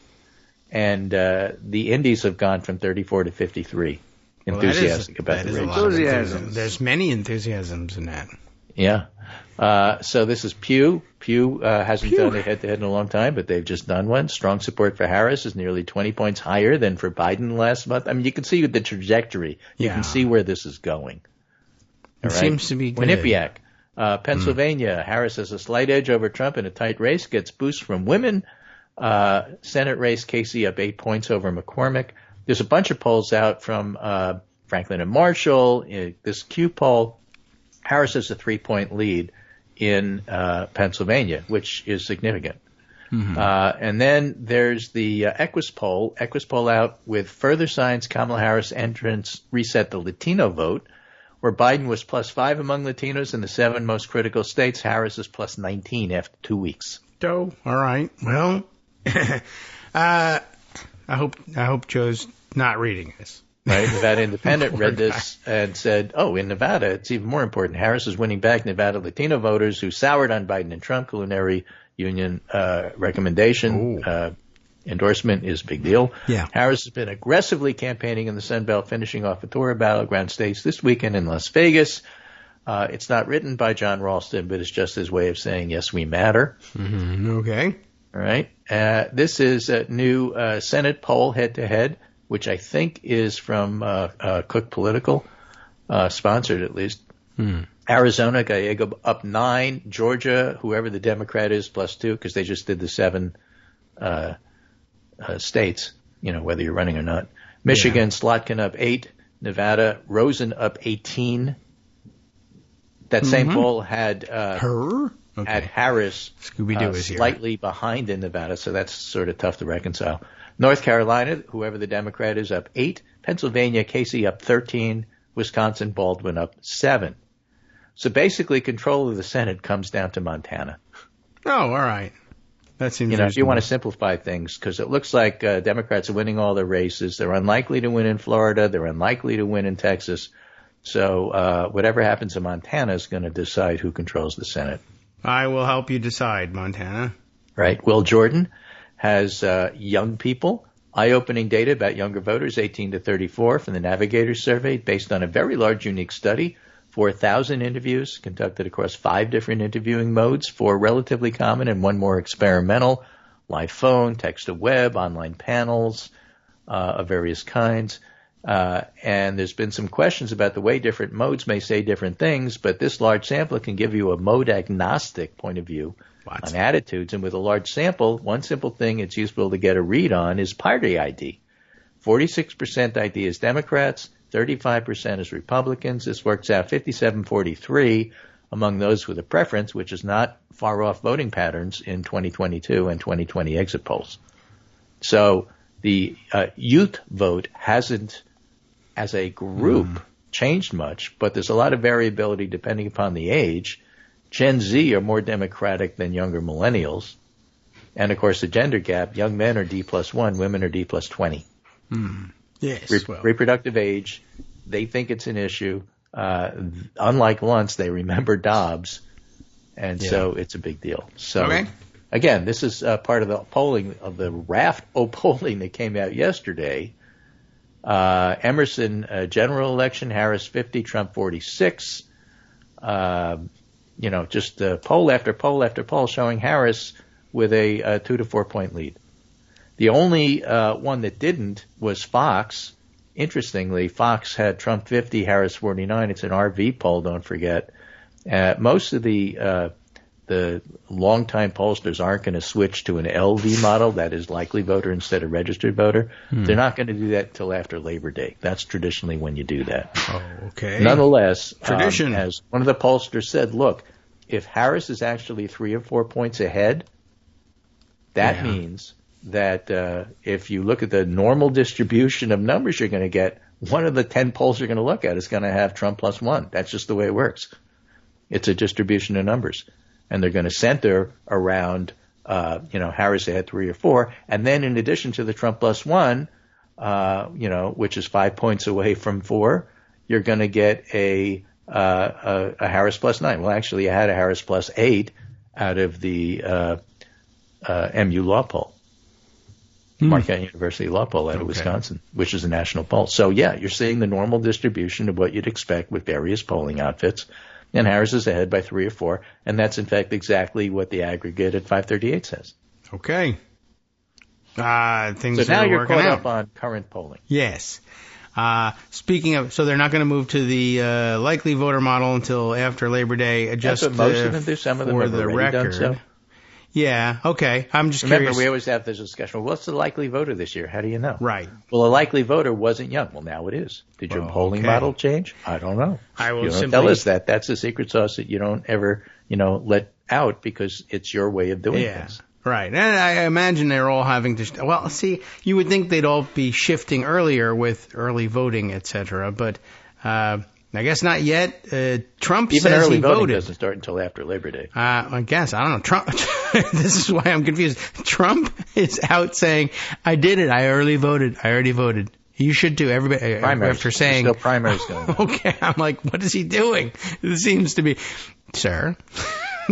And the Indies have gone from 34 to 53. Enthusiastic about the race.
Enthusiasm. There's many enthusiasms in that.
Yeah. So this is Pew. Pew hasn't done a head-to-head in a long time, but they've just done one. Strong support for Harris is nearly 20 points higher than for Biden last month. I mean, you can see the trajectory. You can see where this is going.
It seems to be good.
Quinnipiac, Pennsylvania. Harris has a slight edge over Trump in a tight race, gets boost from women. Senate race, Casey up 8 points over McCormick. There's a bunch of polls out from Franklin and Marshall. This Q poll, Harris has a 3-point lead in Pennsylvania, which is significant. And then there's the Equus poll out with further signs Kamala Harris entrance reset the Latino vote, where Biden was +5 among Latinos in the 7 most critical states. Harris is +19 after 2 weeks.
All right. Well, I hope Joe's not reading this.
Right? Nevada Independent read this and said, in Nevada, it's even more important. Harris is winning back Nevada Latino voters who soured on Biden and Trump. Culinary Union recommendation endorsement is a big deal.
Yeah.
Harris has been aggressively campaigning in the Sun Belt, finishing off a tour of battleground states this weekend in Las Vegas. It's not written by John Ralston, but it's just his way of saying, yes, we matter.
Okay.
All right. This is a new Senate poll head-to-head, which I think is from Cook Political, sponsored at least. Arizona, Gallego up 9. Georgia, whoever the Democrat is, +2, because they just did the 7 states, whether you're running or not. Michigan, Slotkin up 8. Nevada, Rosen up 18. That same poll had Harris slightly behind in Nevada, so that's sort of tough to reconcile. North Carolina, whoever the Democrat is, up 8. Pennsylvania, Casey up 13. Wisconsin, Baldwin up 7. So basically, control of the Senate comes down to Montana.
Oh, all right. That seems
if you want to simplify things, because it looks like Democrats are winning all their races. They're unlikely to win in Florida. They're unlikely to win in Texas. So whatever happens in Montana is going to decide who controls the Senate.
I will help you decide, Montana.
Right. Will Jordan has young people, eye-opening data about younger voters, 18 to 34, from the Navigator survey, based on a very large, unique study. 4,000 interviews conducted across 5 different interviewing modes, 4 relatively common and 1 more experimental, live phone, text-to-web, online panels of various kinds. And there's been some questions about the way different modes may say different things, but this large sample can give you a mode-agnostic point of view on attitudes. And with a large sample, one simple thing it's useful to get a read on is party ID. 46% ID is Democrats, 35% is Republicans. This works out 57-43 among those with a preference, which is not far off voting patterns in 2022 and 2020 exit polls. So the youth vote hasn't, as a group, changed much, but there's a lot of variability depending upon the age. Gen Z are more Democratic than younger millennials. And, of course, the gender gap, young men are D+1, women are D+20.
Yes.
Reproductive age, they think it's an issue. Unlike Luntz, they remember Dobbs, and so it's a big deal. So, again, this is part of the polling, of the Raft polling that came out yesterday. Emerson general election, Harris 50, Trump 46. Just poll after poll after poll showing Harris with a 2 to 4 point lead. The only one that didn't was Fox. Interestingly, Fox had Trump 50, Harris 49. It's an RV poll, don't forget. Most of the longtime pollsters aren't going to switch to an LV model, that is likely voter instead of registered voter. They're not going to do that until after Labor Day. That's traditionally when you do that.
Oh, okay.
Nonetheless,
tradition.
As one of the pollsters said, look, if Harris is actually 3 or 4 points ahead, that means that if you look at the normal distribution of numbers you're going to get, one of the 10 polls you're going to look at is going to have Trump +1. That's just the way it works. It's a distribution of numbers. And they're going to center around, Harris ahead 3 or 4. And then in addition to the Trump +1, which is 5 points away from 4, you're going to get a Harris +9. Well, actually, you had a Harris +8 out of the MU law poll. Marquette University law poll out of Wisconsin, which is a national poll. So, you're seeing the normal distribution of what you'd expect with various polling outfits. And Harris is ahead by 3 or 4. And that's, in fact, exactly what the aggregate at 538 says.
Okay. Things
so now you're caught
out
up on current polling.
Yes. Speaking of, so they're not going to move to the likely voter model until after Labor Day.
That's what most of them do. Some of them have already done so.
Yeah, okay. I'm just
Remember,
curious.
we always have this discussion. Well, what's the likely voter this year? How do you know?
Right.
Well, a likely voter wasn't young. Well, now it is. Did your polling model change? I don't know.
I will
you don't
simply
tell us that. That's a secret sauce that you don't ever, let out because it's your way of doing things.
Right. And I imagine they're all having to, well, see, you would think they'd all be shifting earlier with early voting, et cetera, but, I guess not yet. Trump
Even
says
early
he
voting
voted.
doesn't start until after Labor Day.
I guess. I don't know. Trump. This is why I'm confused. Trump is out saying, I did it. I early voted. I already voted. You should do. Everybody.
Primaries.
After saying.
There's still primaries going on.
Okay. I'm like, what is he doing? It seems to be, sir.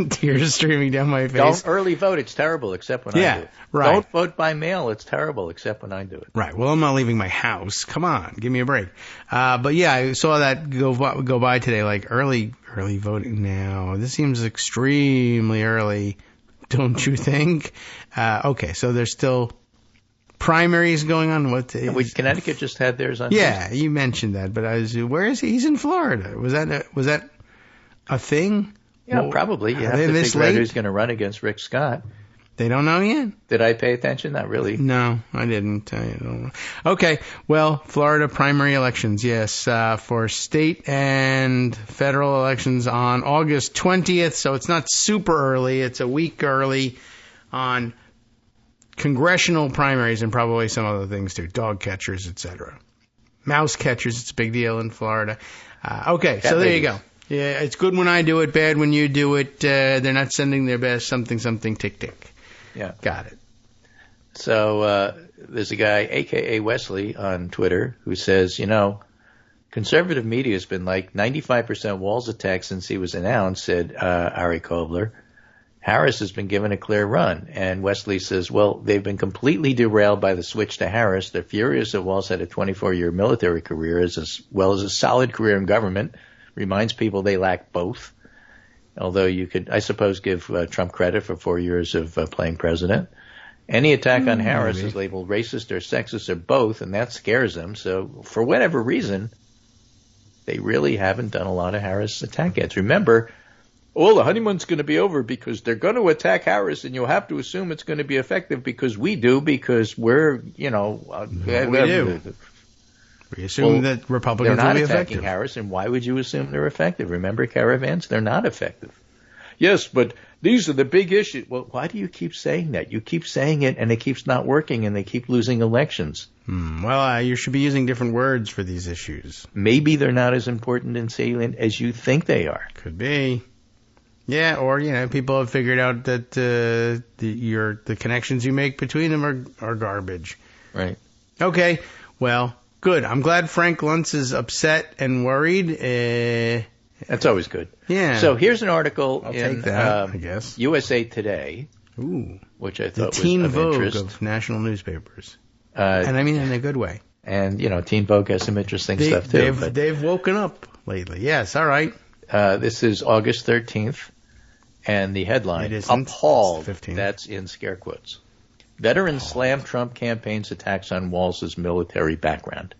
Tears streaming down my face.
Don't early vote. It's terrible, except when I do it.
Right.
Don't vote by mail. It's terrible, except when I do it.
Right. Well, I'm not leaving my house. Come on. Give me a break. But yeah, I saw that go by today, like early voting now. This seems extremely early, don't you think? Okay. So there's still primaries going on.
Connecticut just had theirs on.
Yeah. You mentioned that, but where is he? He's in Florida. Was that a thing?
Yeah, probably. You have to figure out who's going to run against Rick Scott.
They don't know yet?
Did I pay attention? Not really.
No, I didn't. I don't know. Okay, well, Florida primary elections, yes, for state and federal elections on August 20th, so it's not super early. It's a week early on congressional primaries and probably some other things too, dog catchers, etc. Mouse catchers, it's a big deal in Florida. Okay, so there you go. Yeah, it's good when I do it, bad when you do it. They're not sending their best something tick tick.
Yeah.
Got it.
So there's a guy, a.k.a. Wesley, on Twitter who says, conservative media has been like 95% Walz attack since he was announced, said Ari Kobler. Harris has been given a clear run. And Wesley says, well, they've been completely derailed by the switch to Harris. They're furious that Walz had a 24-year military career as well as a solid career in government. Reminds people they lack both. Although you could, I suppose, give Trump credit for 4 years of playing president. Any attack on Harris is labeled racist or sexist or both, and that scares them. So for whatever reason, they really haven't done a lot of Harris attack ads. Remember, the honeymoon's going to be over because they're going to attack Harris, and you'll have to assume it's going to be effective because we're,
we do. We assume that Republicans will be effective.
They're not attacking Harris, and why would you assume they're effective? Remember caravans? They're not effective. Yes, but these are the big issues. Well, why do you keep saying that? You keep saying it, and it keeps not working, and they keep losing elections.
Well, you should be using different words for these issues.
Maybe they're not as important and salient as you think they are.
Could be. Yeah, or, people have figured out that the connections you make between them are garbage.
Right.
Okay, well... Good. I'm glad Frank Luntz is upset and worried.
That's always good.
Yeah.
So here's an article
in I guess.
USA Today, which I thought was of interest.
The Teen Vogue of national newspapers. And I mean in a good way.
And, Teen Vogue has some interesting stuff, too.
They've woken up lately. Yes, all right.
This is August 13th, and the headline, Appalled, that's in scare quotes. Veterans slam Trump campaign's attacks on Walz's military background.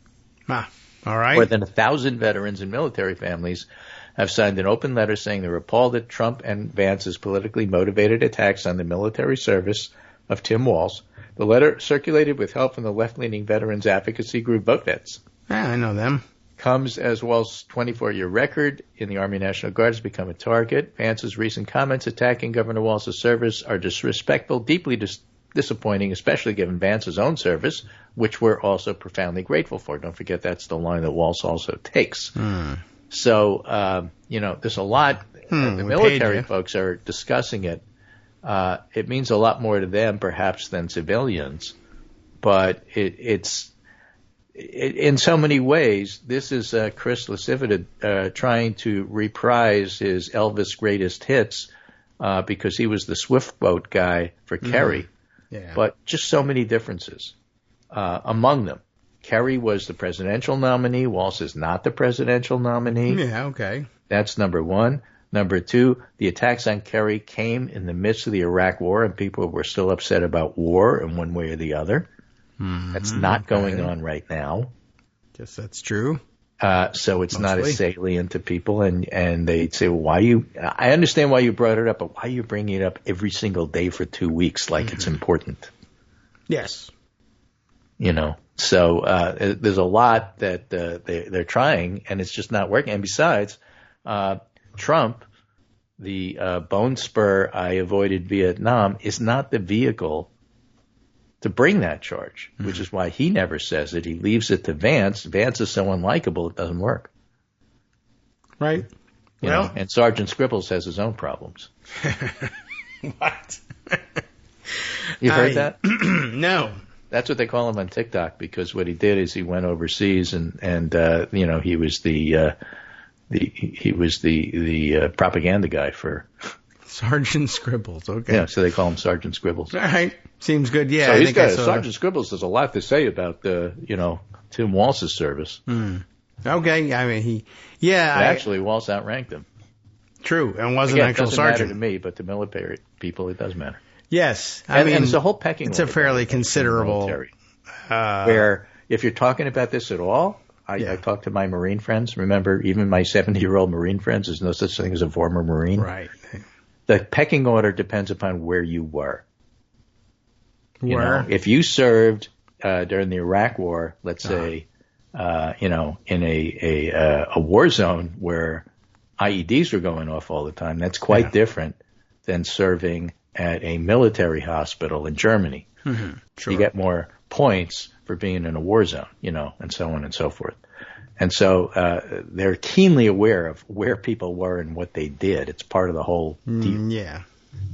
All right.
More than 1,000 veterans and military families have signed an open letter saying they're appalled at Trump and Vance's politically motivated attacks on the military service of Tim Walz. The letter, circulated with help from the left-leaning veterans advocacy group VoteVets.
Yeah, I know them.
Comes as Walz's 24-year record in the Army National Guard has become a target. Vance's recent comments attacking Governor Walz's service are disrespectful, deeply disappointing, especially given Vance's own service, which we're also profoundly grateful for. Don't forget that's the line that Walz also takes. So, there's a lot. The military folks are discussing it. It means a lot more to them, perhaps, than civilians. But it's in so many ways, this is Chris Lasivita trying to reprise his Elvis greatest hits because he was the Swift boat guy for Kerry.
Yeah.
But just so many differences among them. Kerry was the presidential nominee. Walz is not the presidential nominee.
Yeah, okay.
That's number one. Number two, the attacks on Kerry came in the midst of the Iraq War, and people were still upset about war in one way or the other. That's not going on right now.
Guess that's true.
So it's not as salient to people, and they'd say, well, I understand why you brought it up, but why are you bringing it up every single day for 2 weeks like it's important?
Yes.
So there's a lot that they're trying, and it's just not working. And besides, Trump, the bone spur I avoided Vietnam, is not the vehicle to bring that charge, which is why he never says it. He leaves it to Vance. Vance is so unlikable, it doesn't work.
Right.
And Sergeant Scribbles has his own problems.
What?
You've heard that?
No.
That's what they call him on TikTok, because what he did is he went overseas and he was the propaganda guy for
Sergeant Scribbles. Okay.
Yeah, so they call him Sergeant Scribbles.
All right. Seems good. Yeah.
So Sergeant Scribbles has a lot to say about Tim Walz's service.
Okay. I mean,
actually, Walz outranked him.
True, and wasn't an actual sergeant.
It doesn't matter to me, but to military people, it does matter.
Yes,
and it's a whole pecking order.
It's a fairly considerable.
Where if you're talking about this at all, I talk to my Marine friends. Remember, even my 70-year-old Marine friends, there's no such thing as a former Marine.
Right.
The pecking order depends upon where you were. You know, if you served during the Iraq War, let's say, in a war zone where IEDs were going off all the time, that's quite different than serving at a military hospital in Germany.
Mm-hmm. Sure.
You get more points for being in a war zone, you know, and so on and so forth. And so they're keenly aware of where people were and what they did. It's part of the whole deal.
Yeah.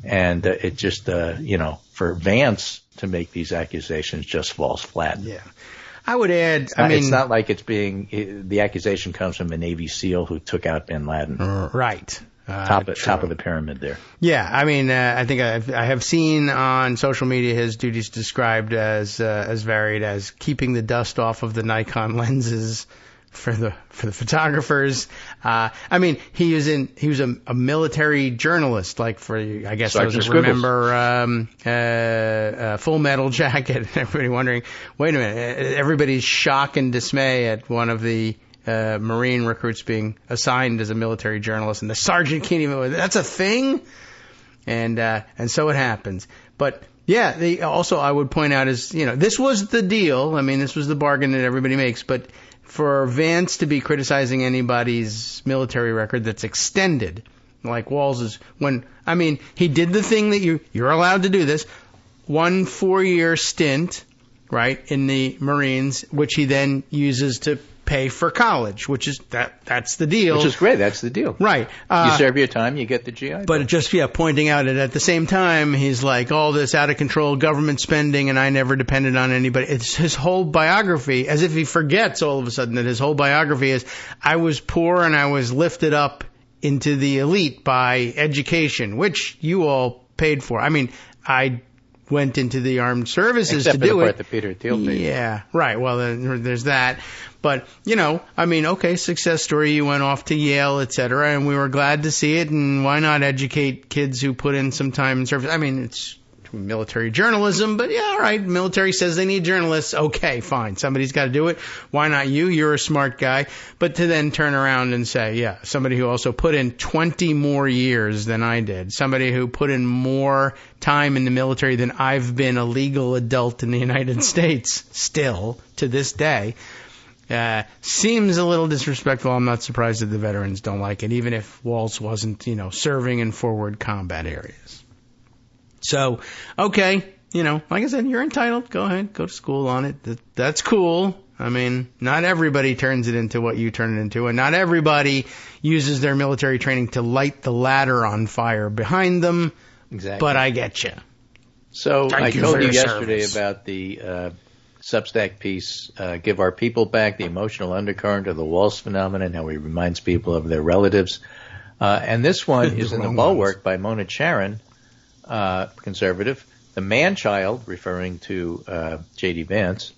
And it just, for Vance to make these accusations just falls flat.
Yeah. I would add,
it's not like the accusation comes from a Navy SEAL who took out bin Laden.
Right.
Top of the pyramid there.
Yeah, I mean, I think I have seen on social media his duties described as varied as keeping the dust off of the Nikon lenses for the photographers. I mean, he was a military journalist, like for, I guess those that remember Full Metal Jacket. Everybody wondering, wait a minute, everybody's shock and dismay at one of the Marine recruits being assigned as a military journalist, and the sergeant can't even. That's a thing, and so it happens. But yeah, I would point out is, you know, this was the deal. I mean, this was the bargain that everybody makes. But for Vance to be criticizing anybody's military record that's extended, like Walls's, he did the thing that you're allowed to do this, 1 4-year stint, right, in the Marines, which he then uses to pay for college, which is that's the deal.
Which is great. That's the deal.
Right.
You serve your time, you get the GI.
But pointing out that at the same time, he's like, all this out of control government spending, and I never depended on anybody. It's his whole biography, as if he forgets all of a sudden that his whole biography is, I was poor and I was lifted up into the elite by education, which you all paid for. I mean, I went into the armed services
to do it. Except for the part
it.
that Peter Thiel paid.
Yeah, right. Well, then there's that. But, you know, I mean, okay, success story. You went off to Yale, et cetera, and we were glad to see it. And why not educate kids who put in some time in service? I mean, it's military journalism, but yeah, all right. Military says they need journalists. Okay, fine. Somebody's got to do it. Why not you? You're a smart guy. But to then turn around and say, yeah, somebody who also put in 20 more years than I did, somebody who put in more time in the military than I've been a legal adult in the United States still to this day. Seems a little disrespectful. I'm not surprised that the veterans don't like it, even if Waltz wasn't, you know, serving in forward combat areas. So, okay, you know, like I said, you're entitled. Go ahead, go to school on it. That's cool. I mean, not everybody turns it into what you turn it into, and not everybody uses their military training to light the ladder on fire behind them.
Exactly.
But I get you.
So I told you yesterday about the Substack piece, Give Our People Back, the emotional undercurrent of the Waltz phenomenon, how he reminds people of their relatives. And this one is in the Bulwark by Mona Charen, conservative. The man-child, referring to J.D. Vance,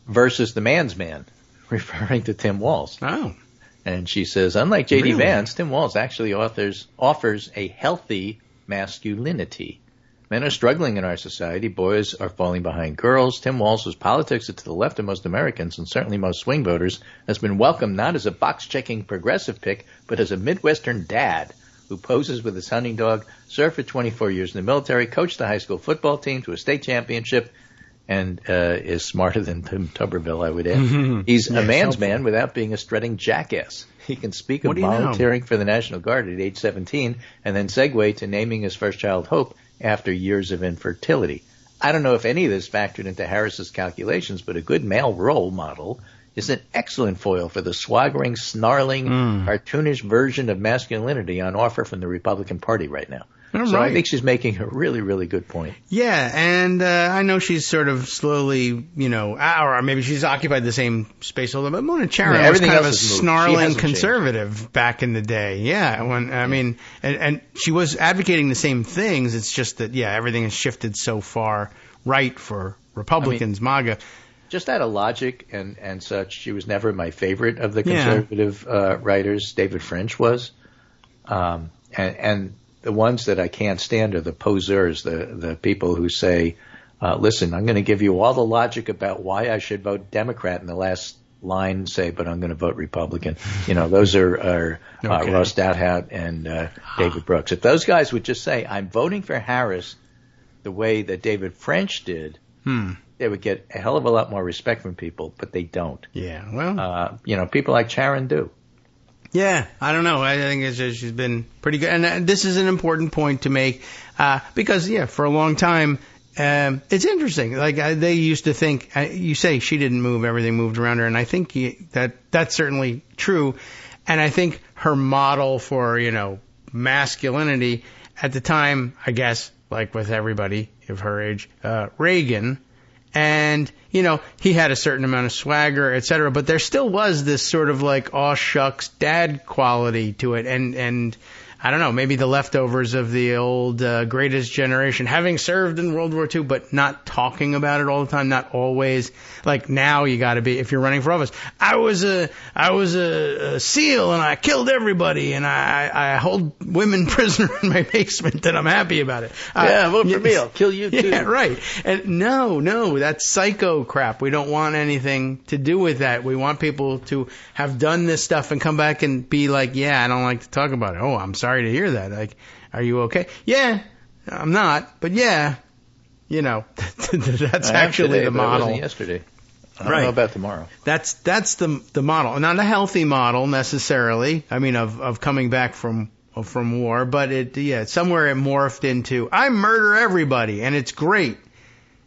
versus the man's man, referring to Tim Walz.
Oh.
And she says, unlike J.D. Vance, Tim Walz actually offers a healthy masculinity. Men are struggling in our society. Boys are falling behind girls. Tim Walz, whose politics are to the left of most Americans and certainly most swing voters, has been welcomed not as a box-checking progressive pick, but as a Midwestern dad who poses with his hunting dog, served for 24 years in the military, coached the high school football team to a state championship, and is smarter than Tim Tuberville, I would add. He's a man's man without being a strutting jackass. He can speak of volunteering for the National Guard at age 17 and then segue to naming his first child Hope after years of infertility. I don't know if any of this factored into Harris's calculations, but a good male role model is an excellent foil for the swaggering, snarling, cartoonish version of masculinity on offer from the Republican Party right now. I think she's making a really, really good point.
Yeah, and I know she's sort of slowly, you know, or maybe she's occupied the same space a little bit. Mona Charen was kind of a snarling conservative back in the day. Yeah, I mean, and she was advocating the same things. It's just that, yeah, everything has shifted so far right for Republicans, MAGA.
Just out of logic and such, she was never my favorite of the conservative writers. David French was. And the ones that I can't stand are the poseurs, the people who say, listen, I'm going to give you all the logic about why I should vote Democrat, in the last line say, but I'm going to vote Republican. You know, those are Ross Douthat and David Brooks. If those guys would just say, I'm voting for Harris the way that David French did, they would get a hell of a lot more respect from people, but they don't.
Yeah, well,
people like Sharon do.
Yeah, I don't know. I think it's just, she's been pretty good. And this is an important point to make because, for a long time, it's interesting. Like, they used to think, you say she didn't move, everything moved around her, and I think that's certainly true. And I think her model for, masculinity at the time, I guess, like with everybody of her age, Reagan, and, he had a certain amount of swagger, et cetera, but there still was this sort of like, aw shucks, dad quality to it. And I don't know, maybe the leftovers of the old greatest generation, having served in World War II, but not talking about it all the time, not always. Like now you got to be, if you're running for office, I was a SEAL and I killed everybody and I hold women prisoner in my basement and I'm happy about it.
Vote for me, I'll kill you too.
Yeah, right. And no, that's psycho crap. We don't want anything to do with that. We want people to have done this stuff and come back and be like, I don't like to talk about it. Oh, I'm sorry to hear that. Like, are you okay? Yeah, I'm not, but that's actually
today,
the model.
It wasn't yesterday. I don't know about tomorrow.
That's the model. Not a healthy model necessarily. I mean, of coming back from war, but somewhere it morphed into I murder everybody and it's great,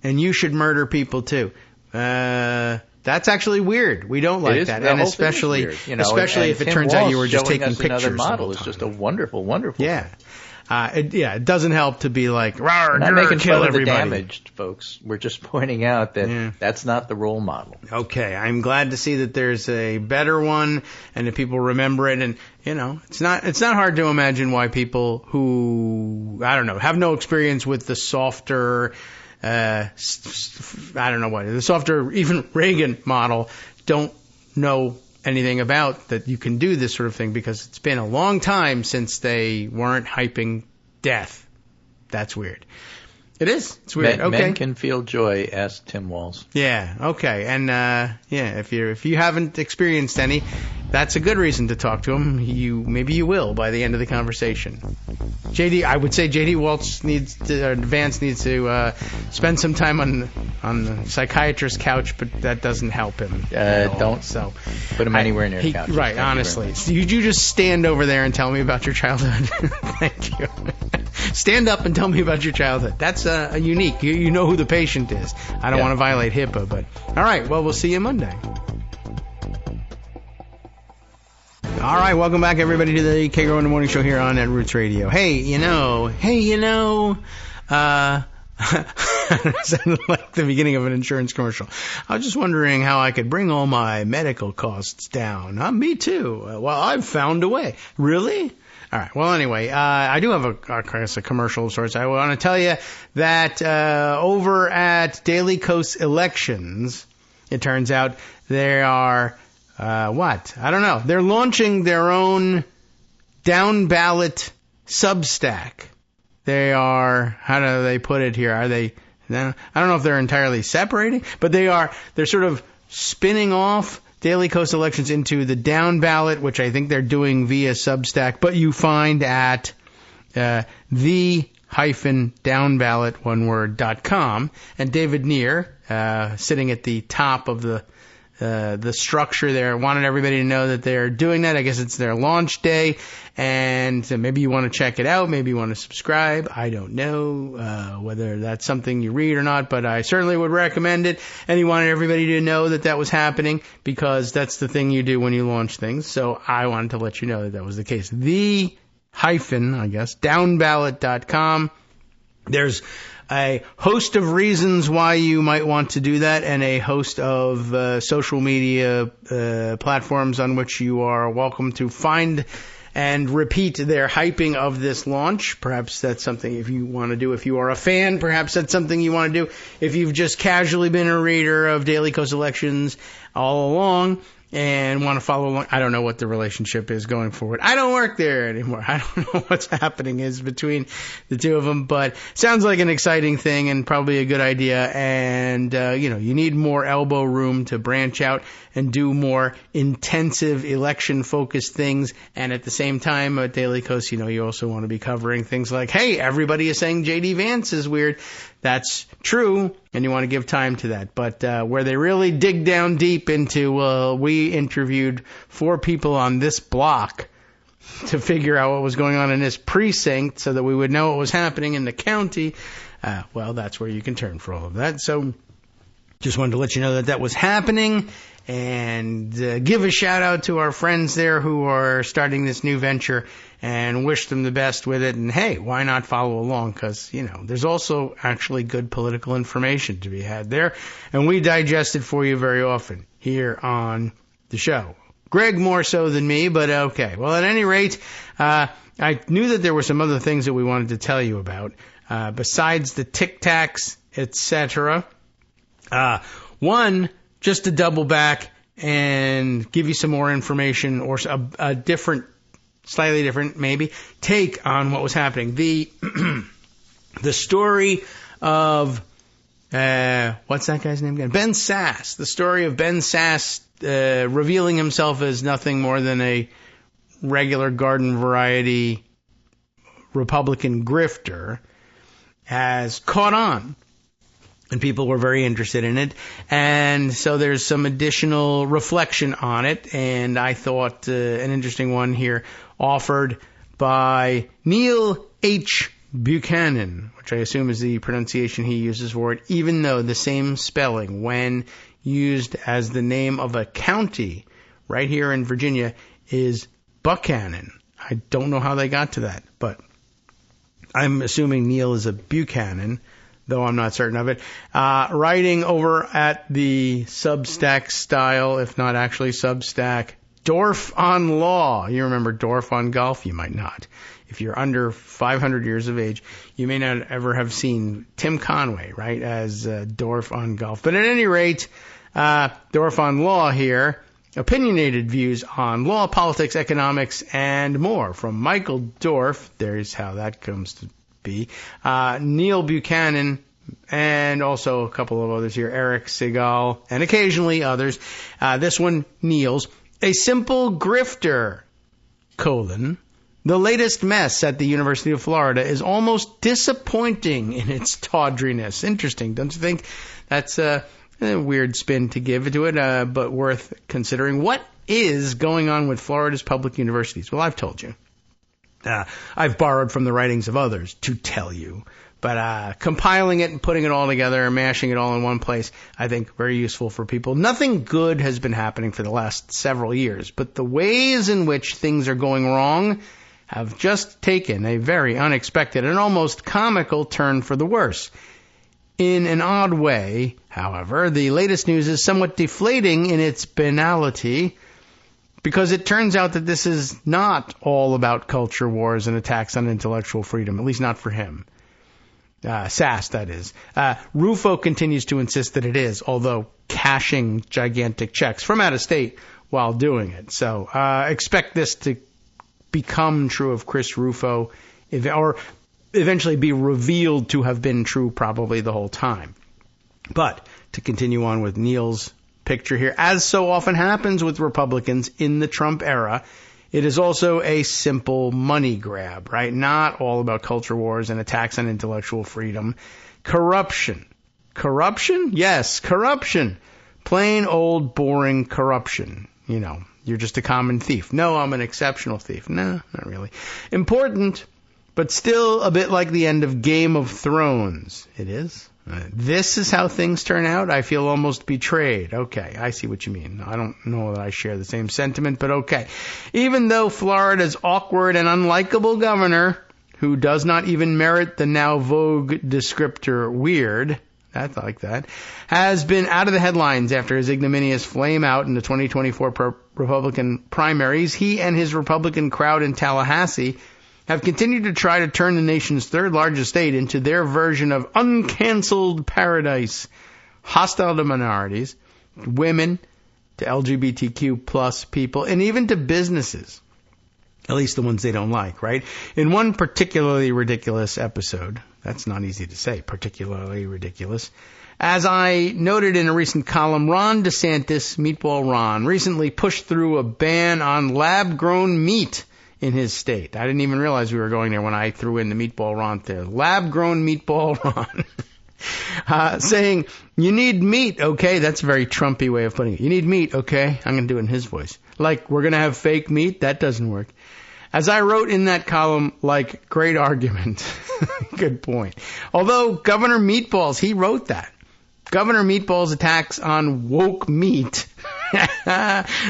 and you should murder people too. That's actually weird. We don't like that, and especially if it turns out you were just taking pictures.
Another model is just a wonderful, wonderful.
Yeah, it doesn't help to be like,
we're not making fun of the damaged folks. We're just pointing out that that's not the role model.
Okay, I'm glad to see that there's a better one, and that people remember it. And it's not hard to imagine why people who have no experience with the softer. I don't know what the softer, even Reagan model, don't know anything about that you can do this sort of thing because it's been a long time since they weren't hyping death. That's weird. It is. It's weird.
Men can feel joy, asked Tim Walz.
Yeah. Okay. And if you haven't experienced any, that's a good reason to talk to him. Maybe you will by the end of the conversation. I would say J.D. Waltz needs to spend some time on the psychiatrist's couch, but that doesn't help him.
Don't put him anywhere near the couch.
Right. Honestly, you just stand over there and tell me about your childhood. Thank you. Stand up and tell me about your childhood. That's unique. You know who the patient is. I don't want to violate HIPAA, but all right. Well, we'll see you Monday. All right, welcome back, everybody, to the Kagro in the Morning Show here on Net Roots Radio. Hey, sounded like the beginning of an insurance commercial. I was just wondering how I could bring all my medical costs down. Me too. Well, I've found a way. Really? All right. Well, anyway, I do have a commercial of sorts. I want to tell you that over at Daily Kos Elections, it turns out there are... what? I don't know. They're launching their own down-ballot Substack. They are, how do they put it here? I don't know if they're entirely separating, but they're sort of spinning off Daily Kos Elections into the down-ballot, which I think they're doing via Substack, but you find at the-downballot.com, and David Neer, sitting at the top of the structure there, wanted everybody to know that they're doing that. I guess it's their launch day, and maybe you want to check it out. Maybe you want to subscribe. I don't know whether that's something you read or not, but I certainly would recommend it. And he wanted everybody to know that was happening because that's the thing you do when you launch things. So I wanted to let you know that was the case. Downballot.com. There's a host of reasons why you might want to do that, and a host of social media platforms on which you are welcome to find and repeat their hyping of this launch. Perhaps that's something if you want to do. If you are a fan, perhaps that's something you want to do. If you've just casually been a reader of Daily Kos Elections all along, and want to follow along. I don't know what the relationship is going forward. I don't work there anymore. I don't know what's happening is between the two of them, but sounds like an exciting thing and probably a good idea. And, you need more elbow room to branch out and do more intensive election-focused things. And at the same time, at Daily Kos, you also want to be covering things like, hey, everybody is saying J.D. Vance is weird. That's true, and you want to give time to that. But where they really dig down deep into, we interviewed 4 people on this block to figure out what was going on in this precinct so that we would know what was happening in the county. That's where you can turn for all of that. So just wanted to let you know that was happening and give a shout out to our friends there who are starting this new venture and wish them the best with it. And hey, why not follow along? Because, there's also actually good political information to be had there. And we digest it for you very often here on the show. Greg more so than me, but okay. Well, at any rate, I knew that there were some other things that we wanted to tell you about, besides the Tic Tacs, etc. One, just to double back and give you some more information or a different, slightly different maybe, take on what was happening. The story of, what's that guy's name again? Ben Sasse. The story of Ben Sasse revealing himself as nothing more than a regular garden variety Republican grifter has caught on. And people were very interested in it. And so there's some additional reflection on it. And I thought an interesting one here offered by Neil H. Buchanan, which I assume is the pronunciation he uses for it, even though the same spelling when used as the name of a county right here in Virginia is Buchanan. I don't know how they got to that, but I'm assuming Neil is a Buchanan, though I'm not certain of it, writing over at the Substack style, if not actually Substack, Dorf on Law. You remember Dorf on Golf? You might not. If you're under 500 years of age, you may not ever have seen Tim Conway, right, as Dorf on Golf. But at any rate, Dorf on Law here, opinionated views on law, politics, economics, and more. From Michael Dorf, there's how that comes to be, Neil Buchanan, and also a couple of others here, Eric Segal, and occasionally others. This one, Neil's, a simple grifter, the latest mess at the University of Florida is almost disappointing in its tawdriness. Interesting, don't you think? That's a weird spin to give to it, but worth considering. What is going on with Florida's public universities? Well, I've told you. I've borrowed from the writings of others to tell you. But compiling it and putting it all together and mashing it all in one place, I think very useful for people. Nothing good has been happening for the last several years, but the ways in which things are going wrong have just taken a very unexpected and almost comical turn for the worse. In an odd way, however, the latest news is somewhat deflating in its banality, because it turns out that this is not all about culture wars and attacks on intellectual freedom, at least not for him. Sasse, that is. Rufo continues to insist that it is, although cashing gigantic checks from out of state while doing it. So expect this to become true of Chris Rufo, or eventually be revealed to have been true probably the whole time. But to continue on with Neil's picture here, as so often happens with Republicans in the Trump era, it is also a simple money grab, right? Not all about culture wars and attacks on intellectual freedom. Corruption. Corruption? Yes, corruption. Plain old boring corruption. You know, you're just a common thief. No, I'm an exceptional thief. No, not really. Important, but still a bit like the end of Game of Thrones. It is? This is how things turn out? I feel almost betrayed. Okay, I see what you mean. I don't know that I share the same sentiment, but okay. Even though Florida's awkward and unlikable governor, who does not even merit the now vogue descriptor weird, that's like that, has been out of the headlines after his ignominious flame out in the 2024 Republican primaries, he and his Republican crowd in Tallahassee have continued to try to turn the nation's third largest state into their version of uncanceled paradise, hostile to minorities, women, to LGBTQ plus people, and even to businesses. At least the ones they don't like, right? In one particularly ridiculous episode, that's not easy to say, particularly ridiculous, as I noted in a recent column, Ron DeSantis, Meatball Ron, recently pushed through a ban on lab-grown meat in his state. I didn't even realize we were going there when I threw in the Meatball Ron there. Lab-grown Meatball Ron. Saying, you need meat, okay? That's a very Trumpy way of putting it. You need meat, okay? I'm going to do it in his voice. Like, we're going to have fake meat? That doesn't work. As I wrote in that column, like, great argument. Good point. Although Governor Meatballs, he wrote that. Governor Meatball's attacks on woke meat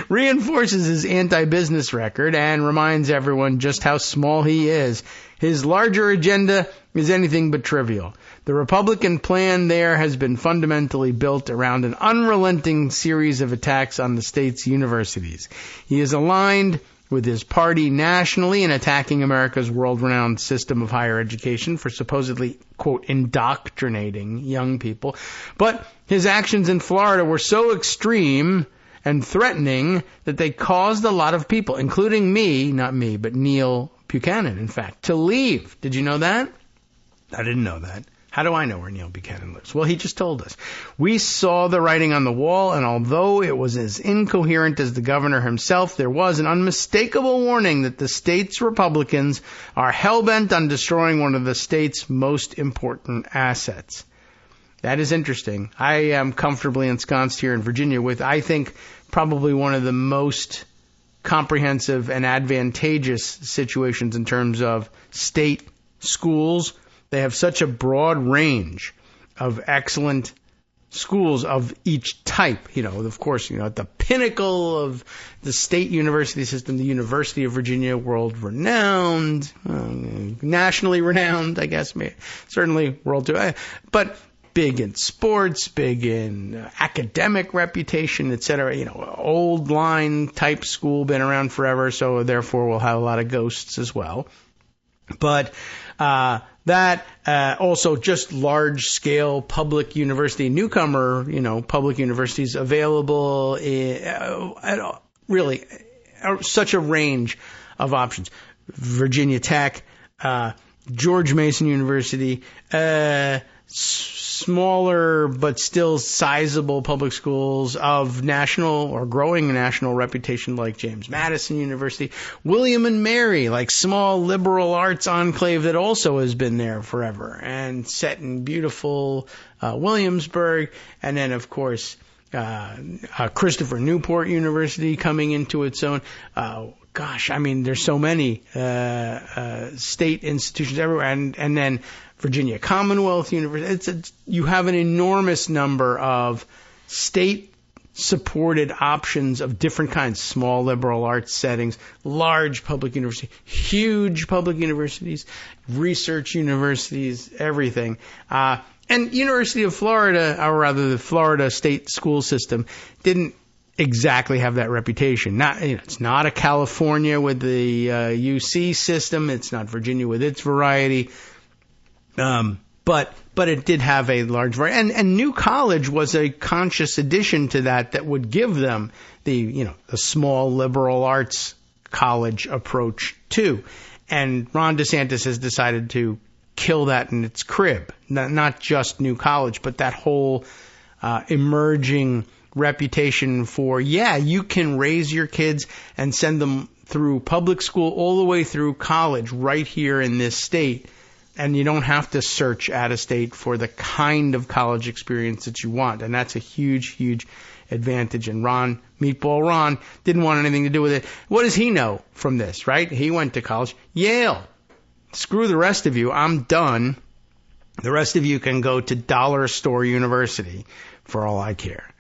reinforces his anti-business record and reminds everyone just how small he is. His larger agenda is anything but trivial. The Republican plan there has been fundamentally built around an unrelenting series of attacks on the state's universities. He is aligned with his party nationally in attacking America's world-renowned system of higher education for supposedly, quote, indoctrinating young people. But his actions in Florida were so extreme and threatening that they caused a lot of people, including me, not me, but Neil Buchanan, in fact, to leave. Did you know that? I didn't know that. How do I know where Neil Buchanan lives? Well, he just told us. We saw the writing on the wall, and although it was as incoherent as the governor himself, there was an unmistakable warning that the state's Republicans are hell-bent on destroying one of the state's most important assets. That is interesting. I am comfortably ensconced here in Virginia with, I think, probably one of the most comprehensive and advantageous situations in terms of state schools. They have such a broad range of excellent schools of each type. You know, of course, you know, at the pinnacle of the state university system, the University of Virginia, world-renowned, nationally renowned, I guess, certainly world too. But big in sports, big in academic reputation, etc. You know, old line type school, been around forever, so therefore we'll have a lot of ghosts as well. But that also just large-scale public university, newcomer, you know, public universities available at really such a range of options. Virginia Tech, George Mason University, smaller but still sizable public schools of national or growing national reputation like James Madison University, William and Mary, like small liberal arts enclave that also has been there forever and set in beautiful Williamsburg, and then of course Christopher Newport University coming into its own. Gosh, I mean, there's so many state institutions everywhere, and then Virginia Commonwealth University. You have an enormous number of state-supported options of different kinds, small liberal arts settings, large public universities, huge public universities, research universities, everything. And University of Florida, or rather the Florida state school system, didn't exactly have that reputation. It's not a California with the UC system. It's not Virginia with its variety. But it did have a large variety. And New College was a conscious addition to that would give them the small liberal arts college approach too. And Ron DeSantis has decided to kill that in its crib. Not just New College, but that whole emerging reputation for, you can raise your kids and send them through public school all the way through college right here in this state. And you don't have to search out of state for the kind of college experience that you want. And that's a huge, huge advantage. And Meatball Ron, didn't want anything to do with it. What does he know from this, right? He went to college. Yale. Screw the rest of you. I'm done. The rest of you can go to Dollar Store University for all I care.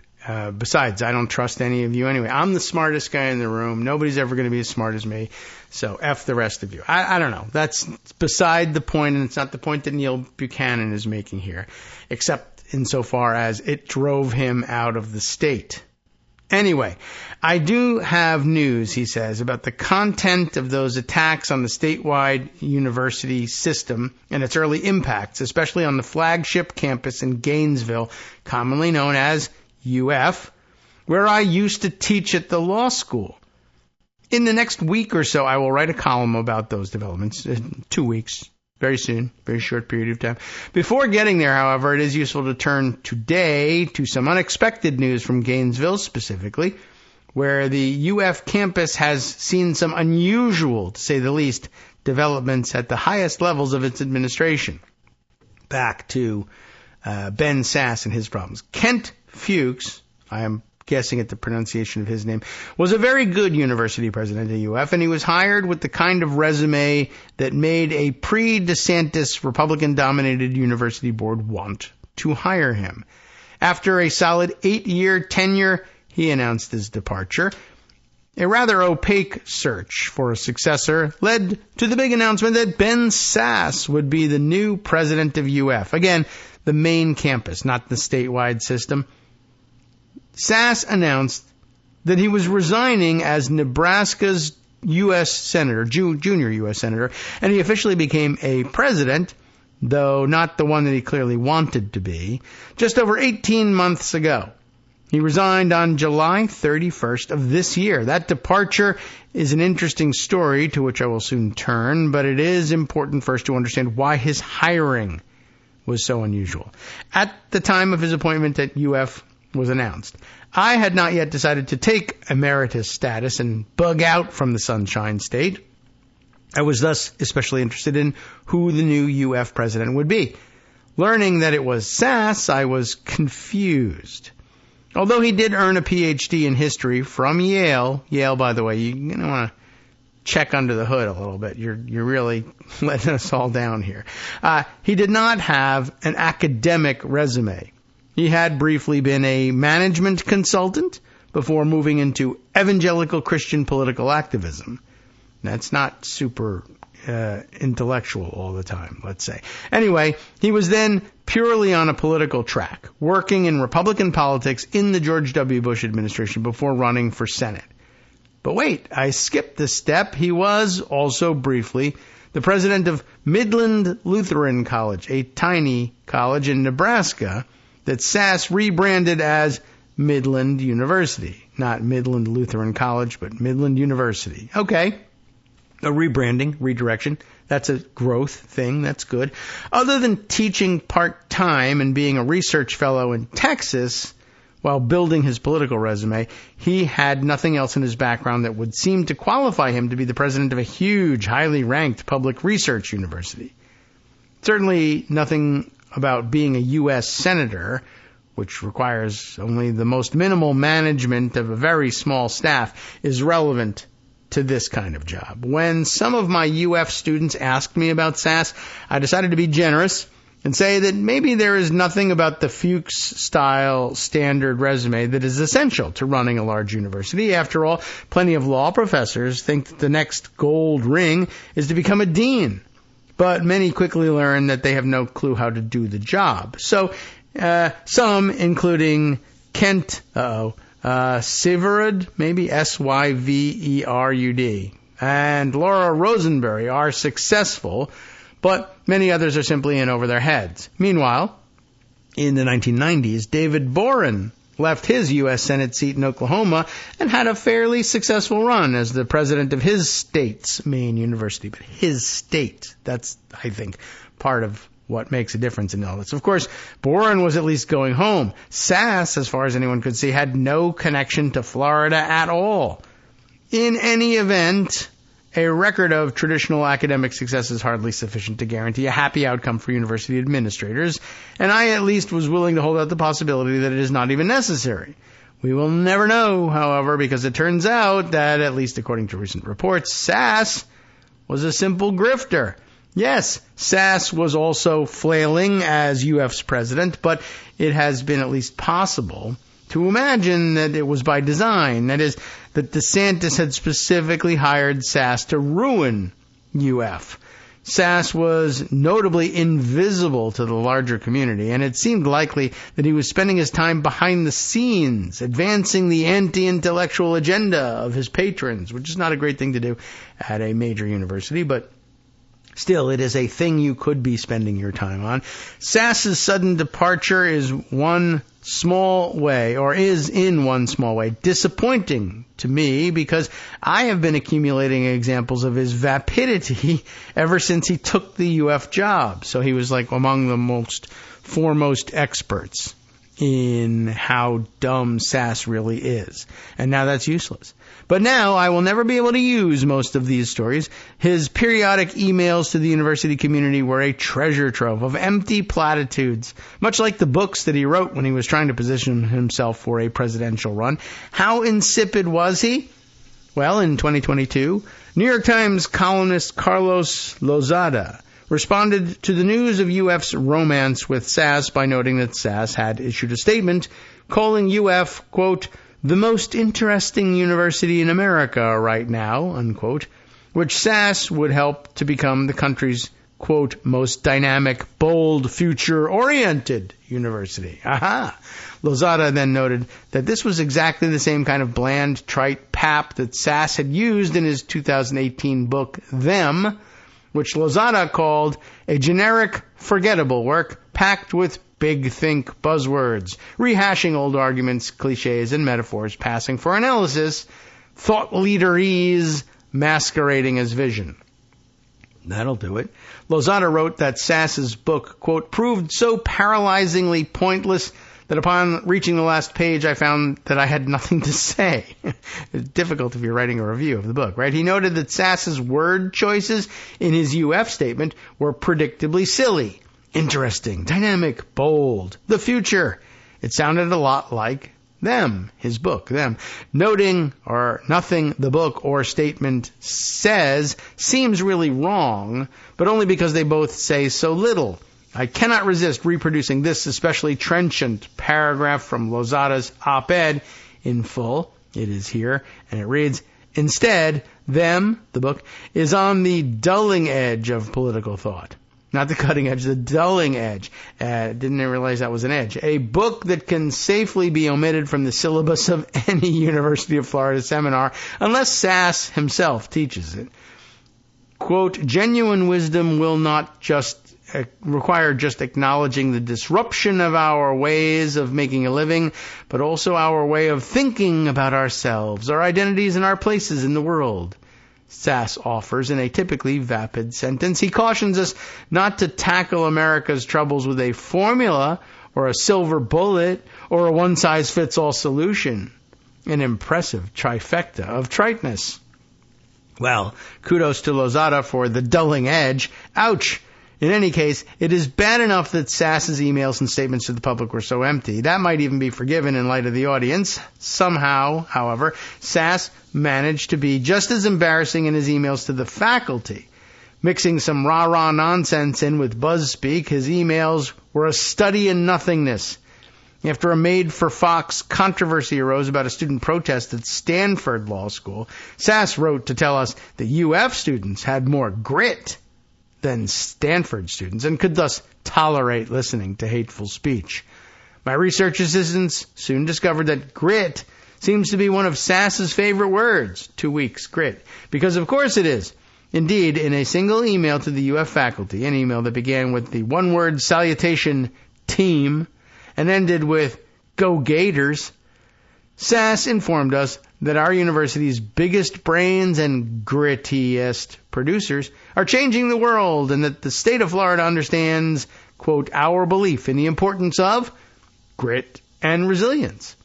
Besides, I don't trust any of you anyway. I'm the smartest guy in the room. Nobody's ever going to be as smart as me. So F the rest of you. I don't know. That's beside the point, and it's not the point that Neil Buchanan is making here, except insofar as it drove him out of the state. Anyway, I do have news, he says, about the content of those attacks on the statewide university system and its early impacts, especially on the flagship campus in Gainesville, commonly known as UF, where I used to teach at the law school. In the next week or so, I will write a column about those developments. 2 weeks. Very soon. Very short period of time. Before getting there, however, it is useful to turn today to some unexpected news from Gainesville specifically, where the UF campus has seen some unusual, to say the least, developments at the highest levels of its administration. Back to Ben Sasse and his problems. Kent Fuchs, I am guessing at the pronunciation of his name, was a very good university president at UF, and he was hired with the kind of resume that made a pre-DeSantis Republican-dominated university board want to hire him. After a solid 8-year tenure, he announced his departure. A rather opaque search for a successor led to the big announcement that Ben Sasse would be the new president of UF. Again, the main campus, not the statewide system. Sasse announced that he was resigning as Nebraska's U.S. Senator, junior U.S. Senator, and he officially became a president, though not the one that he clearly wanted to be, just over 18 months ago. He resigned on July 31st of this year. That departure is an interesting story to which I will soon turn, but it is important first to understand why his hiring was so unusual. At the time of his appointment at UF was announced, I had not yet decided to take emeritus status and bug out from the Sunshine State. I was thus especially interested in who the new UF president would be. Learning that it was Sasse, I was confused. Although he did earn a PhD in history from Yale, by the way, you're going to want to check under the hood a little bit. You're really letting us all down here. He did not have an academic resume. He had briefly been a management consultant before moving into evangelical Christian political activism. That's not super intellectual all the time, let's say. Anyway, he was then purely on a political track, working in Republican politics in the George W. Bush administration before running for Senate. But wait, I skipped a step. He was also briefly the president of Midland Lutheran College, a tiny college in Nebraska that Sasse rebranded as Midland University. Not Midland Lutheran College, but Midland University. Okay. A rebranding, redirection. That's a growth thing. That's good. Other than teaching part-time and being a research fellow in Texas while building his political resume, he had nothing else in his background that would seem to qualify him to be the president of a huge, highly ranked public research university. Certainly nothing about being a U.S. senator, which requires only the most minimal management of a very small staff, is relevant to this kind of job. When some of my UF students asked me about Sasse, I decided to be generous and say that maybe there is nothing about the Fuchs-style standard resume that is essential to running a large university. After all, plenty of law professors think that the next gold ring is to become a dean. But many quickly learn that they have no clue how to do the job. So some, including Kent Syverud, maybe Syverud, and Laura Rosenberry are successful, but many others are simply in over their heads. Meanwhile, in the 1990s, David Boren left his U.S. Senate seat in Oklahoma and had a fairly successful run as the president of his state's main university. But his state, that's, I think, part of what makes a difference in all this. Of course, Boren was at least going home. Sasse, as far as anyone could see, had no connection to Florida at all. In any event, a record of traditional academic success is hardly sufficient to guarantee a happy outcome for university administrators, and I at least was willing to hold out the possibility that it is not even necessary. We will never know, however, because it turns out that, at least according to recent reports, Sasse was a simple grifter. Yes, Sasse was also flailing as UF's president, but it has been at least possible to imagine that it was by design. That is, that DeSantis had specifically hired Sasse to ruin UF. Sasse was notably invisible to the larger community, and it seemed likely that he was spending his time behind the scenes, advancing the anti-intellectual agenda of his patrons, which is not a great thing to do at a major university, but Still, it is a thing you could be spending your time on. Sass's sudden departure is in one small way, disappointing to me, because I have been accumulating examples of his vapidity ever since he took the UF job. So he was like among the foremost experts in how dumb Sass really is. And now that's useless. But now I will never be able to use most of these stories. His periodic emails to the university community were a treasure trove of empty platitudes, much like the books that he wrote when he was trying to position himself for a presidential run. How insipid was he? Well, in 2022, New York Times columnist Carlos Lozada responded to the news of UF's romance with Sass by noting that Sass had issued a statement calling UF, quote, the most interesting university in America right now, unquote, which Sass would help to become the country's, quote, most dynamic, bold, future-oriented university. Aha! Lozada then noted that this was exactly the same kind of bland, trite pap that Sass had used in his 2018 book, Them, which Lozada called a generic, forgettable work packed with big think buzzwords, rehashing old arguments, cliches, and metaphors, passing for analysis, thought leaderese, masquerading as vision. That'll do it. Lozada wrote that Sass's book, quote, proved so paralyzingly pointless that upon reaching the last page, I found that I had nothing to say. It's difficult if you're writing a review of the book, right? He noted that Sass's word choices in his UF statement were predictably silly, interesting, dynamic, bold, the future. It sounded a lot like Them, his book, Them. Noting or nothing the book or statement says seems really wrong, but only because they both say so little. I cannot resist reproducing this especially trenchant paragraph from Lozada's op-ed in full. It is here, and it reads, instead, Them, the book, is on the dulling edge of political thought. Not the cutting edge, the dulling edge. Didn't realize that was an edge. A book that can safely be omitted from the syllabus of any University of Florida seminar, unless Sass himself teaches it. Quote, genuine wisdom will not just require just acknowledging the disruption of our ways of making a living, but also our way of thinking about ourselves, our identities, and our places in the world. Sass offers in a typically vapid sentence. He cautions us not to tackle America's troubles with a formula or a silver bullet or a one-size-fits-all solution. An impressive trifecta of triteness. Well, kudos to Lozada for the dulling edge. Ouch! In any case, it is bad enough that Sass's emails and statements to the public were so empty. That might even be forgiven in light of the audience. Somehow, however, Sass managed to be just as embarrassing in his emails to the faculty. Mixing some rah-rah nonsense in with buzzspeak, his emails were a study in nothingness. After a made-for-Fox controversy arose about a student protest at Stanford Law School, Sass wrote to tell us that UF students had more grit than Stanford students and could thus tolerate listening to hateful speech. My research assistants soon discovered that grit seems to be one of Sass's favorite words. 2 weeks, grit. Because of course it is. Indeed, in a single email to the UF faculty, an email that began with the one-word salutation, team, and ended with, go Gators, Sass informed us that our university's biggest brains and grittiest producers are changing the world, and that the state of Florida understands, quote, our belief in the importance of grit and resilience.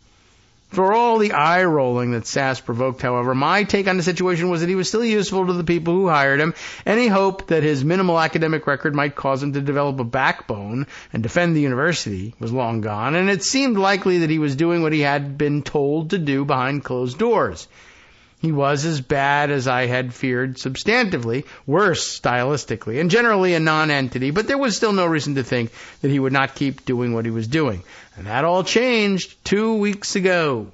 For all the eye-rolling that Sass provoked, however, my take on the situation was that he was still useful to the people who hired him. Any hope that his minimal academic record might cause him to develop a backbone and defend the university was long gone, and it seemed likely that he was doing what he had been told to do behind closed doors. He was as bad as I had feared substantively, worse stylistically, and generally a non-entity, but there was still no reason to think that he would not keep doing what he was doing. And that all changed 2 weeks ago.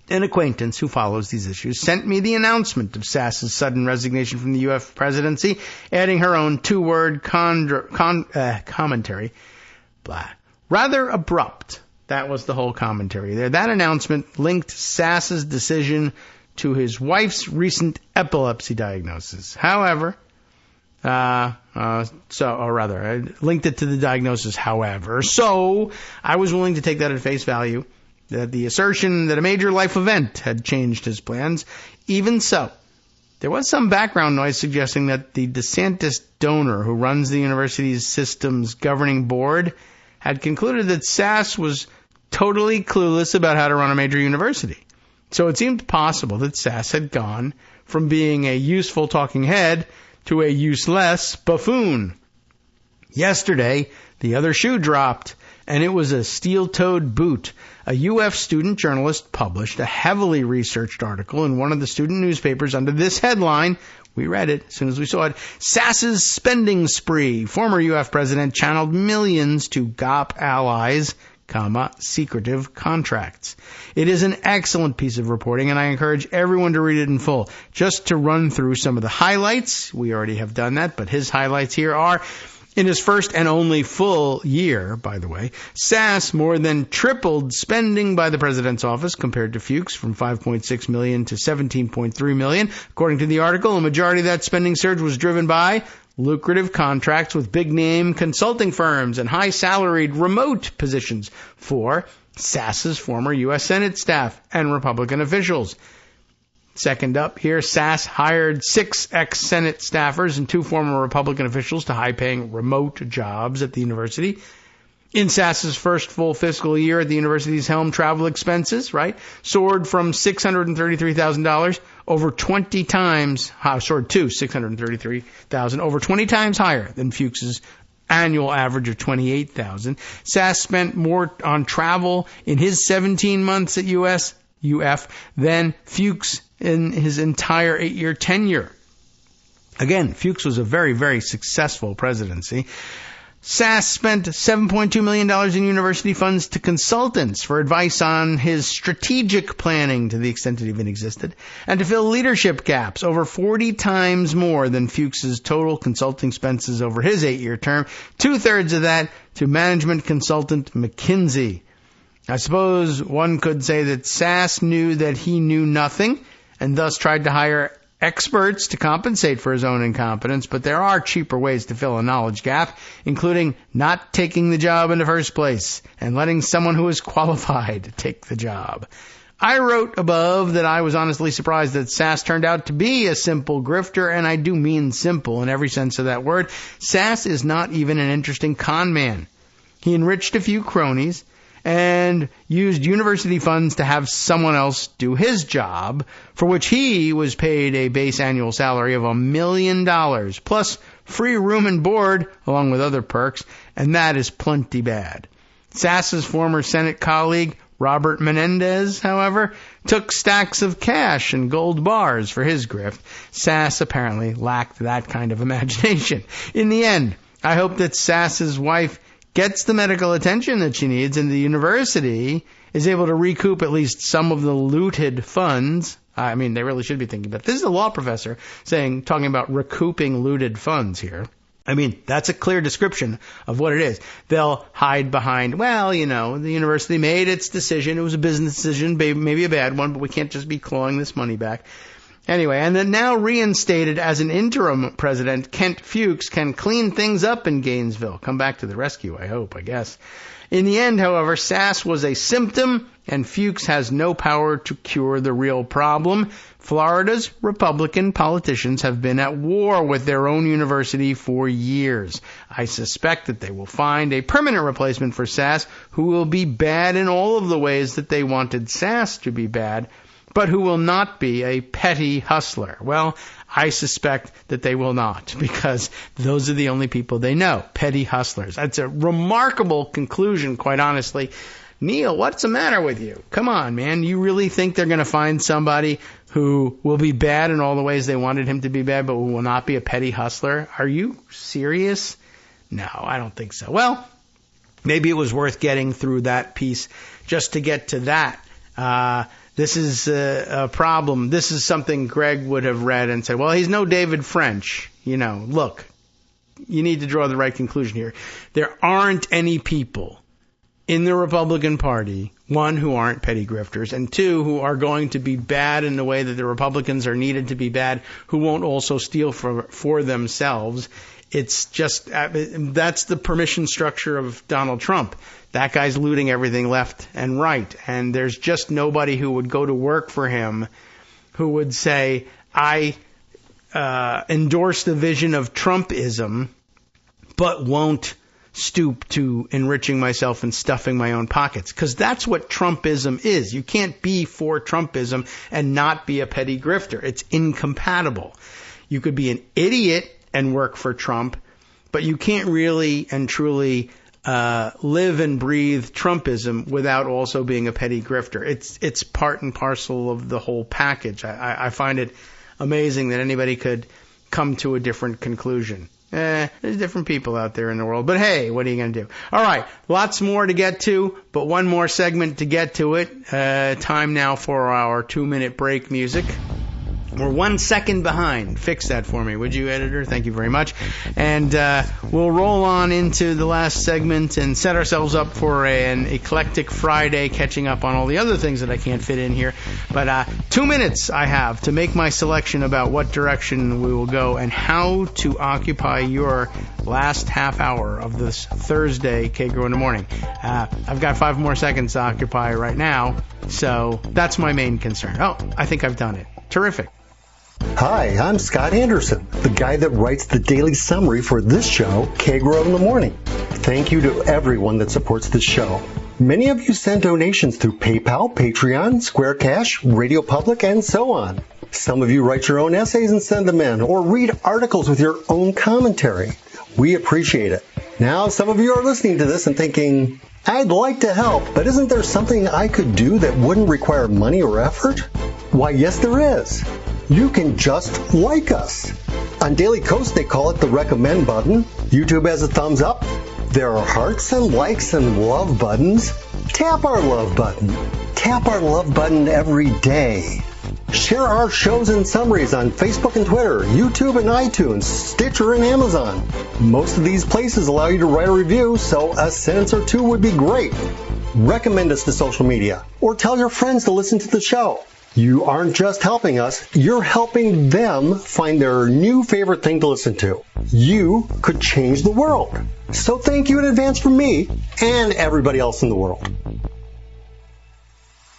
An acquaintance who follows these issues sent me the announcement of Sass's sudden resignation from the UF presidency, adding her own two-word commentary. Blah. Rather abrupt. That was the whole commentary there. That announcement linked Sass's decision to his wife's recent epilepsy diagnosis. However, I linked it to the diagnosis, however. So I was willing to take that at face value, that the assertion that a major life event had changed his plans. Even so, there was some background noise suggesting that the DeSantis donor who runs the university's system's governing board had concluded that Sass was totally clueless about how to run a major university. So it seemed possible that Sass had gone from being a useful talking head to a useless buffoon. Yesterday, the other shoe dropped, and it was a steel-toed boot. A UF student journalist published a heavily researched article in one of the student newspapers under this headline. We read it as soon as we saw it. Sass's spending spree. Former UF president channeled millions to GOP allies, secretive contracts. It is an excellent piece of reporting, and I encourage everyone to read it in full. Just to run through some of the highlights, we already have done that, but his highlights here are: in his first and only full year, by the way, Sass more than tripled spending by the president's office compared to Fuchs, from $5.6 million to $17.3 million. According to the article, a majority of that spending surge was driven by lucrative contracts with big-name consulting firms and high-salaried remote positions for Sass's former U.S. Senate staff and Republican officials. Second up here, Sass hired 6 ex-Senate staffers and 2 former Republican officials to high-paying remote jobs at the university. In Sass's first full fiscal year at the university's helm, travel expenses, soared from $633,000 over 20 times, soared to $633,000, over 20 times higher than Fuchs's annual average of $28,000. Sass spent more on travel in his 17 months at UF than Fuchs in his entire 8-year tenure. Again, Fuchs was a very, very successful presidency. Sass spent $7.2 million in university funds to consultants for advice on his strategic planning, to the extent it even existed, and to fill leadership gaps, over 40 times more than Fuchs's total consulting expenses over his 8-year term, 2/3 of that to management consultant McKinsey. I suppose one could say that Sass knew that he knew nothing, and thus tried to hire experts to compensate for his own incompetence, but there are cheaper ways to fill a knowledge gap, including not taking the job in the first place and letting someone who is qualified take the job. I wrote above that I was honestly surprised that Sass turned out to be a simple grifter, and I do mean simple in every sense of that word. Sass is not even an interesting con man. He enriched a few cronies and used university funds to have someone else do his job, for which he was paid a base annual salary of $1 million, plus free room and board, along with other perks, and that is plenty bad. Sass's former Senate colleague, Robert Menendez, however, took stacks of cash and gold bars for his grift. Sass apparently lacked that kind of imagination. In the end, I hope that Sass's wife gets the medical attention that she needs, and the university is able to recoup at least some of the looted funds. I mean, they really should be thinking about it. This is a law professor talking about recouping looted funds here. I mean, that's a clear description of what it is. They'll hide behind, the university made its decision. It was a business decision, maybe a bad one, but we can't just be clawing this money back. Anyway, and then now reinstated as an interim president, Kent Fuchs can clean things up in Gainesville. Come back to the rescue, I guess. In the end, however, Sass was a symptom, and Fuchs has no power to cure the real problem. Florida's Republican politicians have been at war with their own university for years. I suspect that they will find a permanent replacement for Sass, who will be bad in all of the ways that they wanted Sass to be bad, but who will not be a petty hustler. Well, I suspect that they will not, because those are the only people they know, petty hustlers. That's a remarkable conclusion, quite honestly. Neil, what's the matter with you? Come on, man. You really think they're going to find somebody who will be bad in all the ways they wanted him to be bad, but who will not be a petty hustler? Are you serious? No, I don't think so. Well, maybe it was worth getting through that piece just to get to that. This is a problem. This is something Greg would have read and said, well, he's no David French. Look, you need to draw the right conclusion here. There aren't any people in the Republican Party one, who aren't petty grifters, and two, who are going to be bad in the way that the Republicans are needed to be bad, who won't also steal for themselves. It's just, that's the permission structure of Donald Trump. That guy's looting everything left and right, and there's just nobody who would go to work for him who would say, I endorse the vision of Trumpism, but won't stoop to enriching myself and stuffing my own pockets. Because that's what Trumpism is. You can't be for Trumpism and not be a petty grifter. It's incompatible. You could be an idiot and work for Trump, but you can't really and truly live and breathe Trumpism without also being a petty grifter. It's part and parcel of the whole package. I find it amazing that anybody could come to a different conclusion. There's different people out there in the world. But hey, what are you going to do? All right, lots more to get to, but one more segment to get to it. Time now for our 2-minute break music. We're 1 second behind. Fix that for me, would you, editor? Thank you very much. And we'll roll on into the last segment and set ourselves up for an eclectic Friday, catching up on all the other things that I can't fit in here. But 2 minutes I have to make my selection about what direction we will go and how to occupy your last half hour of this Thursday Kagro in the Morning. I've got 5 more seconds to occupy right now, so that's my main concern. Oh, I think I've done it. Terrific.
Hi, I'm Scott Anderson, the guy that writes the daily summary for this show, Kagro in the Morning. Thank you to everyone that supports this show. Many of you send donations through PayPal, Patreon, Square Cash, Radio Public, and so on. Some of you write your own essays and send them in, or read articles with your own commentary. We appreciate it. Now, some of you are listening to this and thinking, I'd like to help, but isn't there something I could do that wouldn't require money or effort? Why, yes, there is. You can just like us. On Daily Coast, they call it the recommend button. YouTube has a thumbs up. There are hearts and likes and love buttons. Tap our love button. Tap our love button every day. Share our shows and summaries on Facebook and Twitter, YouTube and iTunes, Stitcher and Amazon. Most of these places allow you to write a review, so a sentence or two would be great. Recommend us to social media, or tell your friends to listen to the show. You aren't just helping us, you're helping them find their new favorite thing to listen to. You could change the world. So thank you in advance from me and everybody else in the world.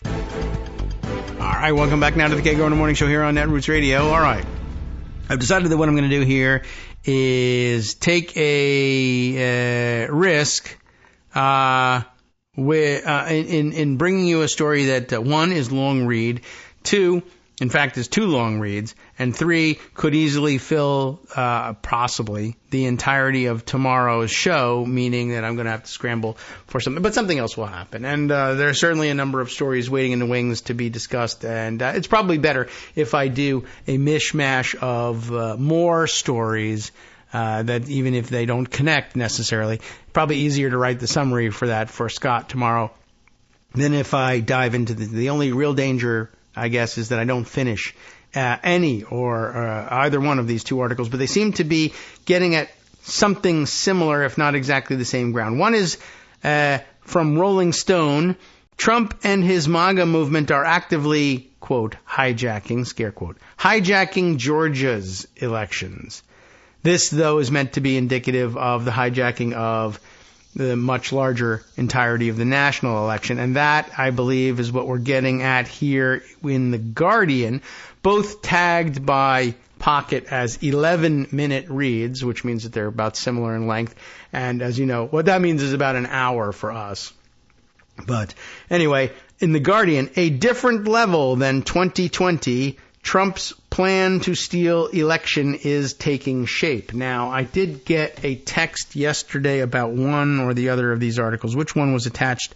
All right, welcome back now to the Kagro in the Morning Show here on Netroots Radio. All right, I've decided that what I'm going to do here is take a risk in bringing you a story that, one, is long read, two, in fact, is 2 long reads, and 3, could easily fill, possibly, the entirety of tomorrow's show, meaning that I'm going to have to scramble for something. But something else will happen. And there are certainly a number of stories waiting in the wings to be discussed, and it's probably better if I do a mishmash of more stories that even if they don't connect necessarily, probably easier to write the summary for that for Scott tomorrow than if I dive into the only real danger, I guess, is that I don't finish any or either one of these 2 articles, but they seem to be getting at something similar, if not exactly the same ground. One is from Rolling Stone. Trump and his MAGA movement are actively, quote, hijacking, scare quote, hijacking Georgia's elections. This, though, is meant to be indicative of the hijacking of the much larger entirety of the national election. And that, I believe, is what we're getting at here in The Guardian, both tagged by Pocket as 11-minute reads, which means that they're about similar in length. And as you know, what that means is about an hour for us. But anyway, in The Guardian, a different level than 2020, Trump's plan to steal election is taking shape. Now, I did get a text yesterday about one or the other of these articles. Which one was attached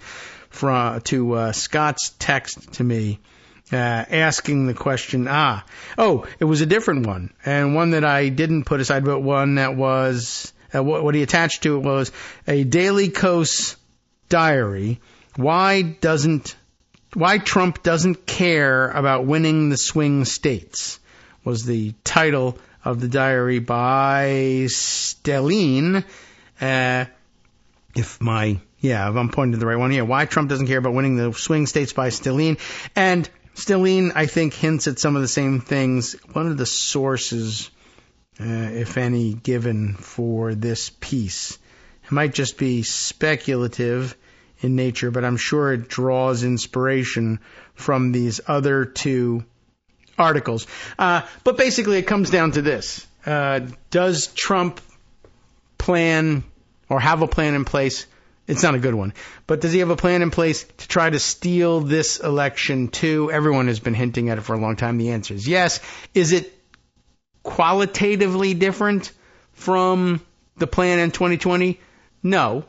to Scott's text to me asking the question? It was a different one, and one that I didn't put aside, but one that was what he attached to it was a Daily Kos diary. Why Trump doesn't care about winning the swing states was the title of the diary by Stelline. If my
Yeah, I'm pointing to the right one here. Why Trump doesn't care about winning the swing states by Stilleen. And Stilleen, I think, hints at some of the same things. One of the sources, if any, given for this piece, it might just be speculative in nature, but I'm sure it draws inspiration from these other two articles. But basically it comes down to this. Does Trump plan or have a plan in place? It's not a good one. But does he have a plan in place to try to steal this election too? Everyone has been hinting at it for a long time. The answer is yes. Is it qualitatively different from the plan in 2020? No.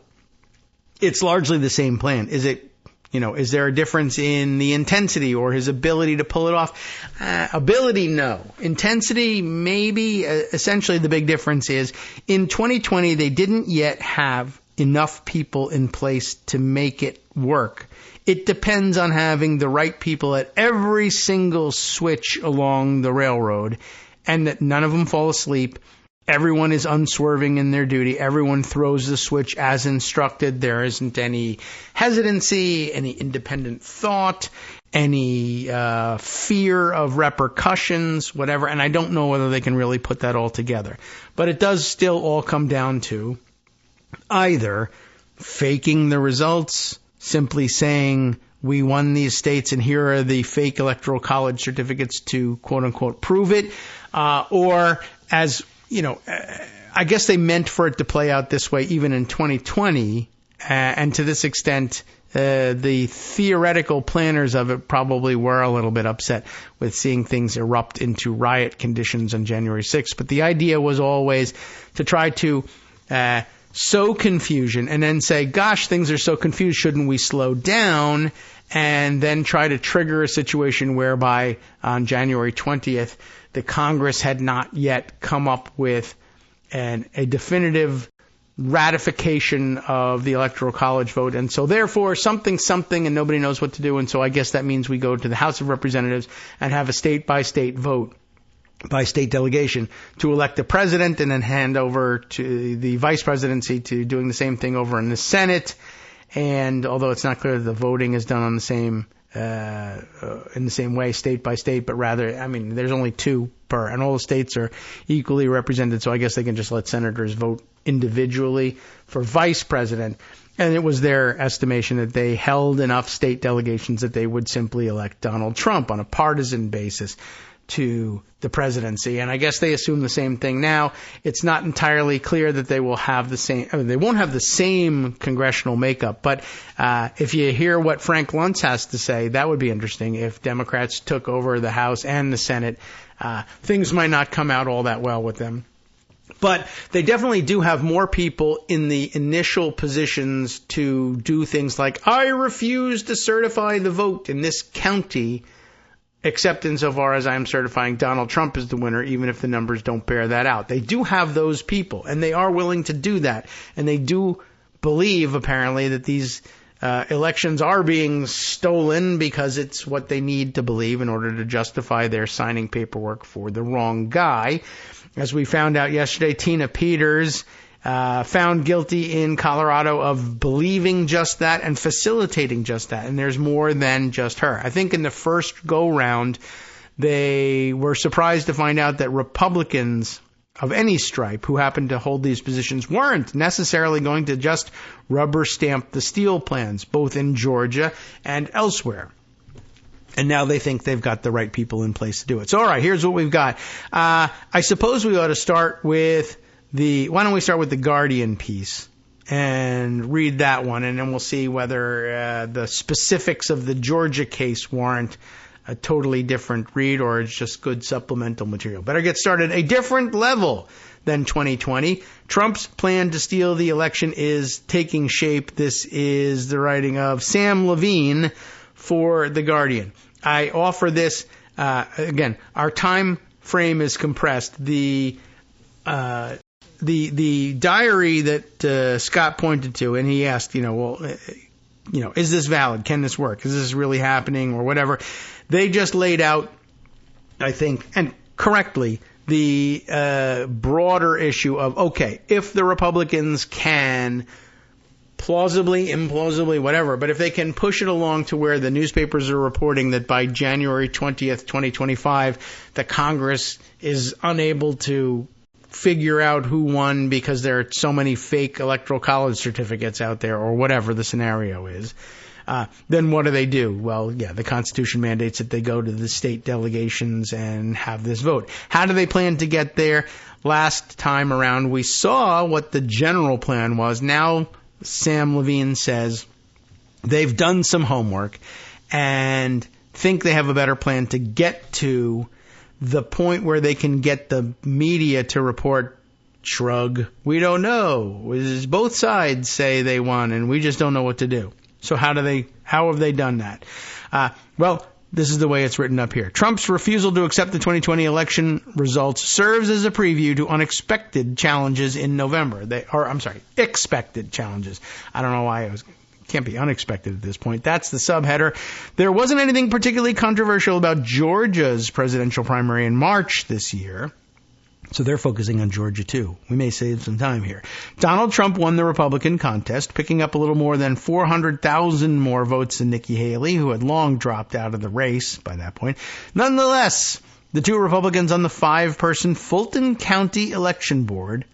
It's largely the same plan. Is it, is there a difference in the intensity or his ability to pull it off? Ability, no. Intensity, maybe. Essentially, the big difference is in 2020, they didn't yet have enough people in place to make it work. It depends on having the right people at every single switch along the railroad, and that none of them fall asleep. Everyone is unswerving in their duty. Everyone throws the switch as instructed. There isn't any hesitancy, any independent thought, any fear of repercussions, whatever. And I don't know whether they can really put that all together. But it does still all come down to either faking the results, simply saying we won these states and here are the fake electoral college certificates to quote unquote prove it, or as I guess they meant for it to play out this way even in 2020, and to this extent, the theoretical planners of it probably were a little bit upset with seeing things erupt into riot conditions on January 6th. But the idea was always to try to sow confusion and then say, gosh, things are so confused, shouldn't we slow down? And then try to trigger a situation whereby on January 20th, the Congress had not yet come up with a definitive ratification of the Electoral College vote. And so therefore, something, and nobody knows what to do. And so I guess that means we go to the House of Representatives and have a state-by-state vote by state delegation to elect the president and then hand over to the vice presidency to doing the same thing over in the Senate. And although it's not clear that the voting is done on the same in the same way, state by state, but rather, there's only two per, and all the states are equally represented, so I guess they can just let senators vote individually for vice president. And it was their estimation that they held enough state delegations that they would simply elect Donald Trump on a partisan basis to the presidency. And I guess they assume the same thing now. It's not entirely clear that they will have the same, they won't have the same congressional makeup. But if you hear what Frank Luntz has to say, that would be interesting. If Democrats took over the House and the Senate, things might not come out all that well with them. But they definitely do have more people in the initial positions to do things like, I refuse to certify the vote in this county, except insofar as I'm certifying Donald Trump as the winner, even if the numbers don't bear that out. They do have those people, and they are willing to do that. And they do believe, apparently, that these elections are being stolen because it's what they need to believe in order to justify their signing paperwork for the wrong guy. As we found out yesterday, Tina Peters found guilty in Colorado of believing just that and facilitating just that. And there's more than just her. I think in the first go-round, they were surprised to find out that Republicans of any stripe who happened to hold these positions weren't necessarily going to just rubber stamp the Steele plans, both in Georgia and elsewhere. And now they think they've got the right people in place to do it. So, all right, here's what we've got. I suppose we ought to start with why don't we start with the Guardian piece and read that one, and then we'll see whether the specifics of the Georgia case warrant a totally different read or it's just good supplemental material. Better get started. A different level than 2020. Trump's plan to steal the election is taking shape. This is the writing of Sam Levine for The Guardian. I offer this, again, our time frame is compressed. The diary that Scott pointed to, and he asked, is this valid? Can this work? Is this really happening or whatever? They just laid out, I think, and correctly, the broader issue of, okay, if the Republicans can
plausibly, implausibly, whatever. But if they can push it along to where the newspapers are reporting that by January 20th, 2025, the Congress is unable to figure out who won because there are so many fake electoral college certificates out there, or whatever the scenario is, then what do? Well, yeah, the Constitution mandates that they go to the state delegations and have this vote. How do they plan to get there? Last time around, we saw what the general plan was. Now, Sam Levine says they've done some homework and think they have a better plan to get to the point where they can get the media to report, shrug, we don't know. Both sides say they won and we just don't know what to do. So how have they done that? Well, this is the way it's written up here. Trump's refusal to accept the 2020 election results serves as a preview to unexpected challenges in November. Expected challenges. I don't know why can't be unexpected at this point. That's the subheader. There wasn't anything particularly controversial about Georgia's presidential primary in March this year. So they're focusing on Georgia, too. We may save some time here. Donald Trump won the Republican contest, picking up a little more than 400,000 more votes than Nikki Haley, who had long dropped out of the race by that point. Nonetheless, the two Republicans on the 5-person Fulton County Election Board,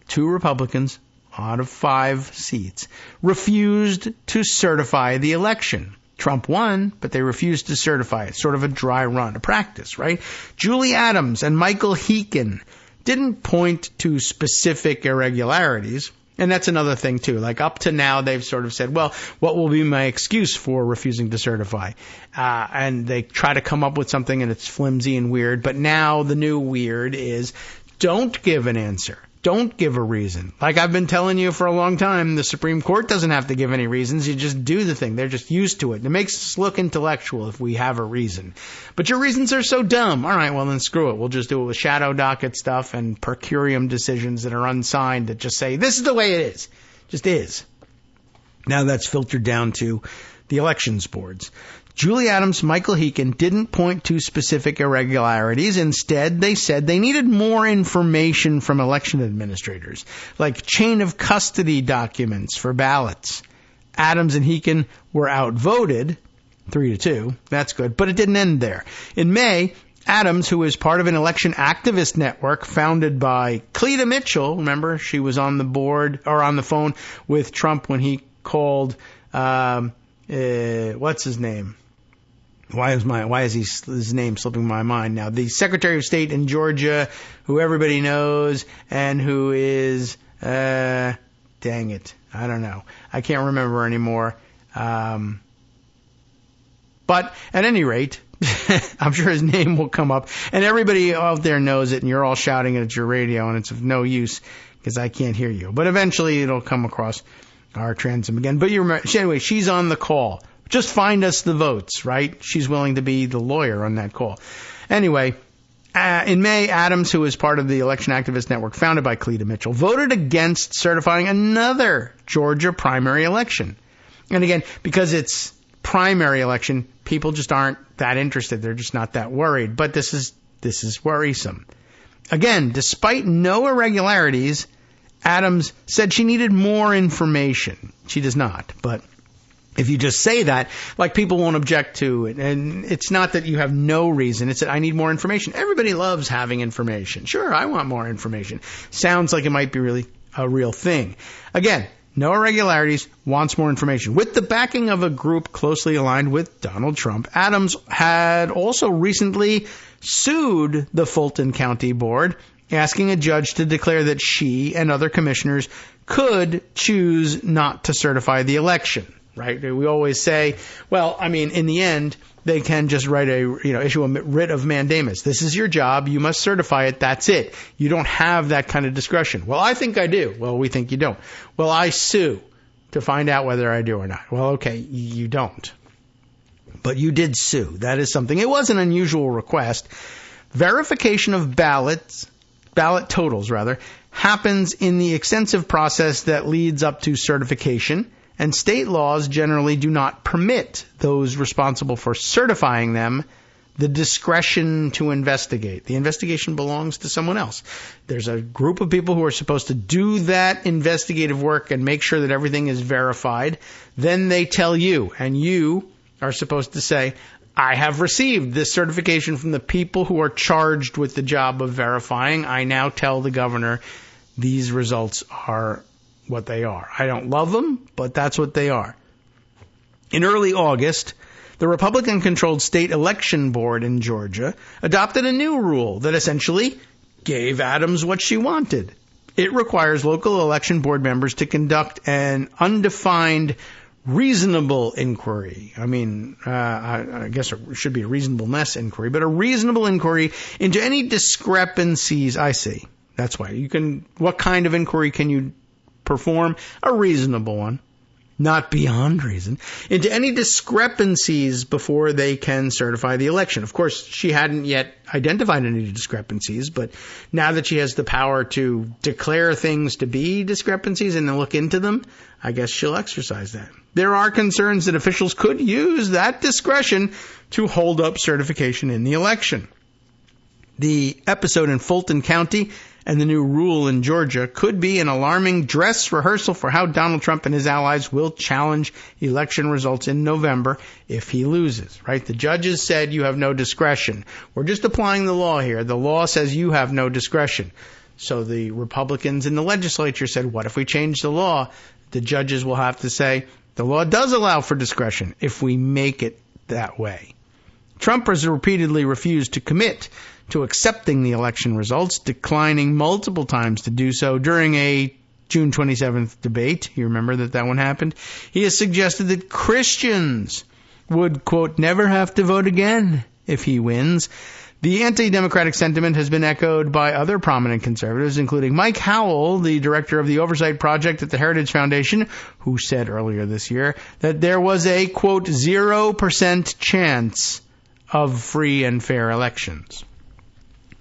2 Republicans out of 5 seats, refused to certify the election. Trump won, but they refused to certify it. Sort of a dry run, a practice, right? Julie Adams and Michael Heekin didn't point to specific irregularities. And that's another thing, too. Like, up to now, they've sort of said, well, what will be my excuse for refusing to certify? And they try to come up with something, and it's flimsy and weird. But now the new weird is don't give an answer. Don't give a reason. Like I've been telling you for a long time, the Supreme Court doesn't have to give any reasons. You just do the thing. They're just used to it. It makes us look intellectual if we have a reason. But your reasons are so dumb. All right, well, then screw it. We'll just do it with shadow docket stuff and per curiam decisions that are unsigned that just say, this is the way it is. Just is. Now that's filtered down to the elections boards. Julie Adams, Michael Heekin didn't point to specific irregularities. Instead, they said they needed more information from election administrators, like chain of custody documents for ballots. Adams and Heekin were outvoted, 3-2. That's good, but it didn't end there. In May, Adams, who is part of an election activist network founded by Cleta Mitchell, remember, she was on the board or on the phone with Trump when he called, what's his name? Why is his name slipping my mind now? The Secretary of State in Georgia, who everybody knows, and who is, dang it, I don't know. I can't remember anymore. But at any rate, I'm sure his name will come up, and everybody out there knows it, and you're all shouting it at your radio, and it's of no use because I can't hear you. But eventually it'll come across our transom again. But you remember, anyway, she's on the call. Just find us the votes, right? She's willing to be the lawyer on that call. Anyway, in May, Adams, who is part of the election activist network founded by Cleta Mitchell, voted against certifying another Georgia primary election. And again, because it's primary election, people just aren't that interested. They're just not that worried. But this is worrisome. Again, despite no irregularities, Adams said she needed more information. She does not, but if you just say that, like, people won't object to it. And it's not that you have no reason. It's that I need more information. Everybody loves having information. Sure, I want more information. Sounds like it might be really a real thing. Again, no irregularities, wants more information. With the backing of a group closely aligned with Donald Trump, Adams had also recently sued the Fulton County Board, asking a judge to declare that she and other commissioners could choose not to certify the election. Right? We always say, well, I mean, in the end, they can just issue a writ of mandamus. This is your job. You must certify it. That's it. You don't have that kind of discretion. Well, I think I do. Well, we think you don't. Well, I sue to find out whether I do or not. Well, okay, you don't. But you did sue. That is something. It was an unusual request. Verification of ballot totals, happens in the extensive process that leads up to certification. And state laws generally do not permit those responsible for certifying them the discretion to investigate. The investigation belongs to someone else. There's a group of people who are supposed to do that investigative work and make sure that everything is verified. Then they tell you, and you are supposed to say, I have received this certification from the people who are charged with the job of verifying. I now tell the governor these results are what they are. I don't love them, but that's what they are. In early August, the Republican-controlled state election board in Georgia adopted a new rule that essentially gave Adams what she wanted. It requires local election board members to conduct an undefined reasonable inquiry. I guess it should be a reasonableness inquiry, but a reasonable inquiry into any discrepancies. I see. That's why what kind of inquiry can you perform? A reasonable one. Not beyond reason, into any discrepancies before they can certify the election. Of course, she hadn't yet identified any discrepancies, but now that she has the power to declare things to be discrepancies and then look into them, I guess she'll exercise that. There are concerns that officials could use that discretion to hold up certification in the election. The episode in Fulton County and the new rule in Georgia could be an alarming dress rehearsal for how Donald Trump and his allies will challenge election results in November if he loses, right? The judges said you have no discretion. We're just applying the law here. The law says you have no discretion. So the Republicans in the legislature said, what if we change the law? The judges will have to say, the law does allow for discretion if we make it that way. Trump has repeatedly refused to commit to accepting the election results, declining multiple times to do so during a June 27th debate. You remember that one happened? He has suggested that Christians would, quote, never have to vote again if he wins. The anti-democratic sentiment has been echoed by other prominent conservatives, including Mike Howell, the director of the Oversight Project at the Heritage Foundation, who said earlier this year that there was a, quote, 0% chance of free and fair elections.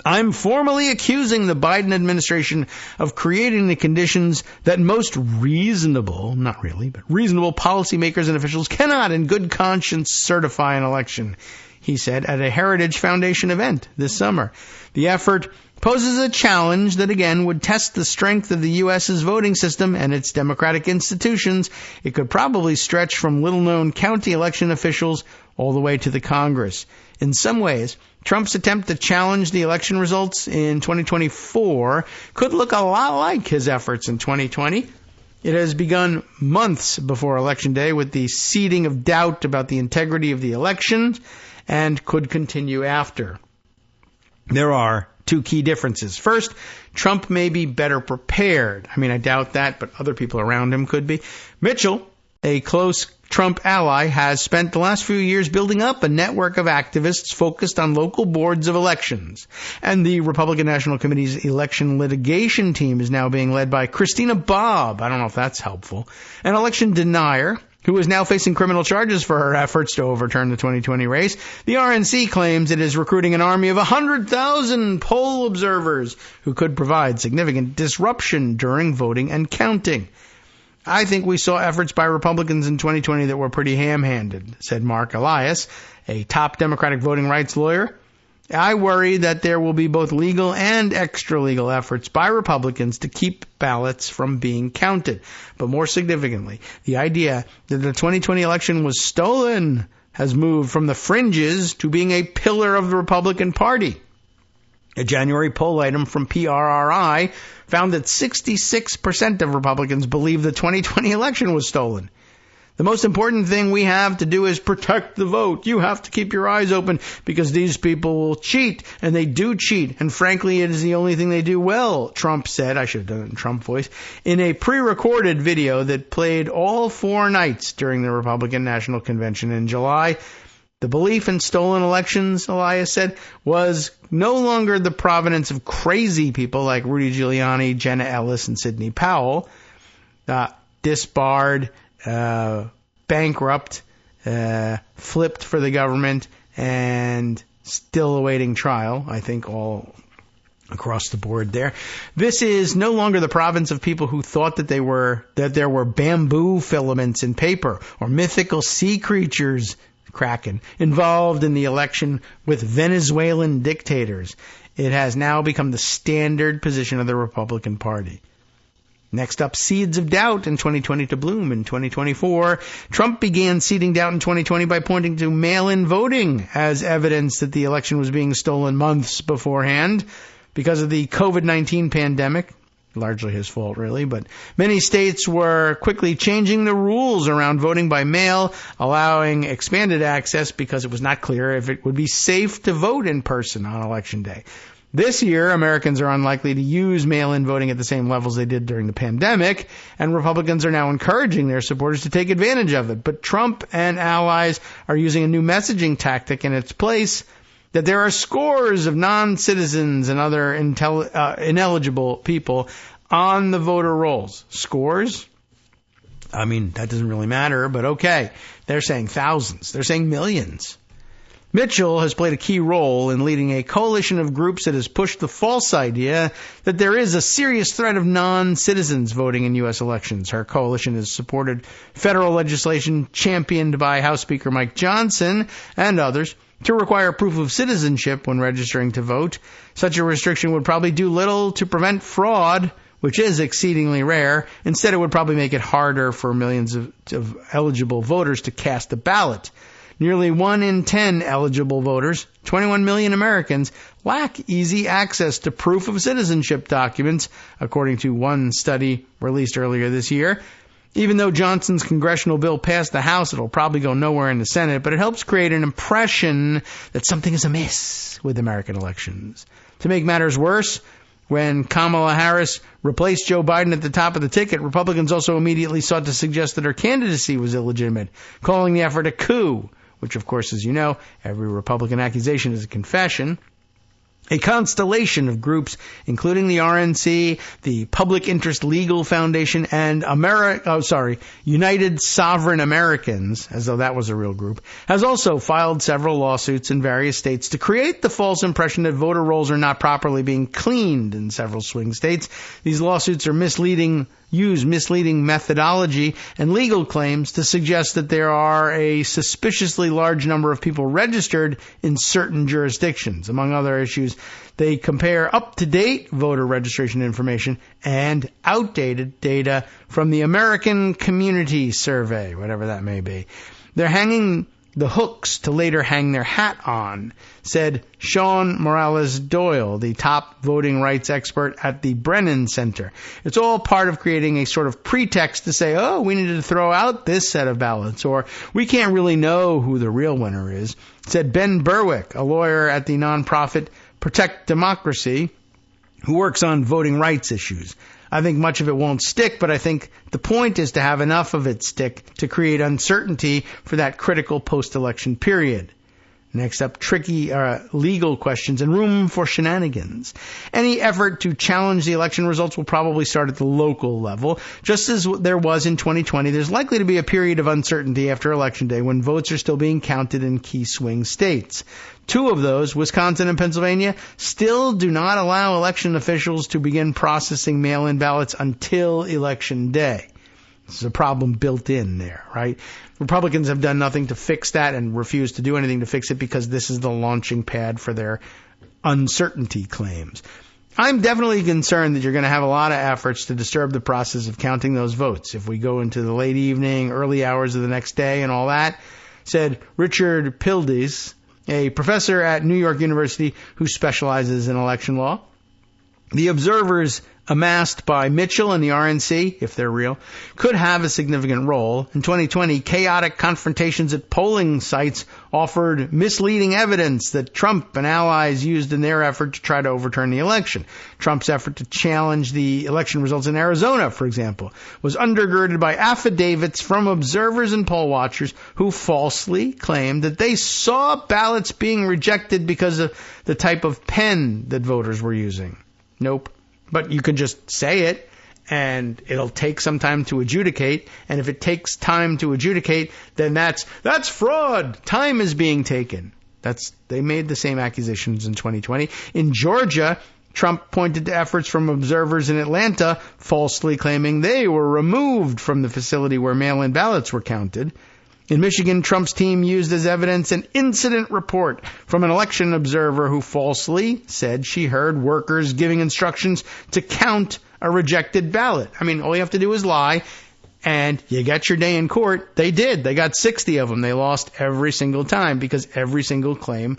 I'm formally accusing the Biden administration of creating the conditions that most reasonable, not really, but reasonable policymakers and officials cannot in good conscience certify an election, he said at a Heritage Foundation event this summer. The effort poses a challenge that, again, would test the strength of the U.S.'s voting system and its democratic institutions. It could probably stretch from little-known county election officials all the way to the Congress. In some ways, Trump's attempt to challenge the election results in 2024 could look a lot like his efforts in 2020. It has begun months before Election Day with the seeding of doubt about the integrity of the election and could continue after. There are two key differences. First, Trump may be better prepared. I doubt that, but other people around him could be. Mitchell, a close Trump ally, has spent the last few years building up a network of activists focused on local boards of elections. And the Republican National Committee's election litigation team is now being led by Christina Bobb. I don't know if that's helpful. An election denier who is now facing criminal charges for her efforts to overturn the 2020 race. The RNC claims it is recruiting an army of 100,000 poll observers who could provide significant disruption during voting and counting. I think we saw efforts by Republicans in 2020 that were pretty ham-handed, said Mark Elias, a top Democratic voting rights lawyer. I worry that there will be both legal and extra-legal efforts by Republicans to keep ballots from being counted. But more significantly, the idea that the 2020 election was stolen has moved from the fringes to being a pillar of the Republican Party. A January poll item from PRRI found that 66% of Republicans believe the 2020 election was stolen. The most important thing we have to do is protect the vote. You have to keep your eyes open because these people will cheat, and they do cheat. And frankly, it is the only thing they do well, Trump said. I should have done it in Trump voice. In a pre-recorded video that played all 4 nights during the Republican National Convention in July, the belief in stolen elections, Elias said, was no longer the provenance of crazy people like Rudy Giuliani, Jenna Ellis, and Sidney Powell, disbarred, bankrupt, flipped for the government, and still awaiting trial, I think all across the board there. This is no longer the province of people who thought that there were bamboo filaments in paper or mythical sea creatures Kraken, involved in the election with Venezuelan dictators. It has now become the standard position of the Republican Party. Next up, seeds of doubt in 2020 to bloom in 2024. Trump began seeding doubt in 2020 by pointing to mail-in voting as evidence that the election was being stolen months beforehand because of the COVID-19 pandemic. Largely his fault, really, but many states were quickly changing the rules around voting by mail, allowing expanded access because it was not clear if it would be safe to vote in person on Election Day. This year, Americans are unlikely to use mail-in voting at the same levels they did during the pandemic, and Republicans are now encouraging their supporters to take advantage of it. But Trump and allies are using a new messaging tactic in its place, that there are scores of non-citizens and other ineligible people on the voter rolls. Scores? I mean, that doesn't really matter, but okay. They're saying thousands. They're saying millions. Mitchell has played a key role in leading a coalition of groups that has pushed the false idea that there is a serious threat of non-citizens voting in U.S. elections. Her coalition has supported federal legislation championed by House Speaker Mike Johnson and others to require proof of citizenship when registering to vote. Such a restriction would probably do little to prevent fraud, which is exceedingly rare. Instead, it would probably make it harder for millions of eligible voters to cast a ballot. Nearly 1 in 10 eligible voters, 21 million Americans, lack easy access to proof of citizenship documents, according to one study released earlier this year. Even though Johnson's congressional bill passed the House, it'll probably go nowhere in the Senate, but it helps create an impression that something is amiss with American elections. To make matters worse, when Kamala Harris replaced Joe Biden at the top of the ticket, Republicans also immediately sought to suggest that her candidacy was illegitimate, calling the effort a coup, which, of course, as you know, every Republican accusation is a confession. A constellation of groups, including the RNC, the Public Interest Legal Foundation, and United Sovereign Americans, as though that was a real group, has also filed several lawsuits in various states to create the false impression that voter rolls are not properly being cleaned in several swing states. These lawsuits are use misleading methodology and legal claims to suggest that there are a suspiciously large number of people registered in certain jurisdictions. Among other issues, they compare up-to-date voter registration information and outdated data from the American Community Survey, whatever that may be. They're hanging the hooks to later hang their hat on, said Sean Morales Doyle, the top voting rights expert at the Brennan Center. It's all part of creating a sort of pretext to say, oh, we needed to throw out this set of ballots, or we can't really know who the real winner is, said Ben Berwick, a lawyer at the nonprofit Protect Democracy, who works on voting rights issues. I think much of it won't stick, but I think the point is to have enough of it stick to create uncertainty for that critical post-election period. Next up, tricky legal questions and room for shenanigans. Any effort to challenge the election results will probably start at the local level. Just as there was in 2020, there's likely to be a period of uncertainty after Election Day when votes are still being counted in key swing states. Two of those, Wisconsin and Pennsylvania, still do not allow election officials to begin processing mail-in ballots until Election Day. This is a problem built in there, right? Republicans have done nothing to fix that and refuse to do anything to fix it because this is the launching pad for their uncertainty claims. I'm definitely concerned that you're going to have a lot of efforts to disturb the process of counting those votes if we go into the late evening, early hours of the next day and all that, said Richard Pildes, a professor at New York University who specializes in election law. The observers amassed by Mitchell and the RNC, if they're real, could have a significant role. In 2020, chaotic confrontations at polling sites offered misleading evidence that Trump and allies used in their effort to try to overturn the election. Trump's effort to challenge the election results in Arizona, for example, was undergirded by affidavits from observers and poll watchers who falsely claimed that they saw ballots being rejected because of the type of pen that voters were using. Nope. But you can just say it, and it'll take some time to adjudicate. And if it takes time to adjudicate, then that's fraud. Time is being taken. They made the same accusations in 2020. In Georgia, Trump pointed to efforts from observers in Atlanta, falsely claiming they were removed from the facility where mail-in ballots were counted. In Michigan, Trump's team used as evidence an incident report from an election observer who falsely said she heard workers giving instructions to count a rejected ballot. I mean, all you have to do is lie, and you get your day in court. They did. They got 60 of them. They lost every single time because every single claim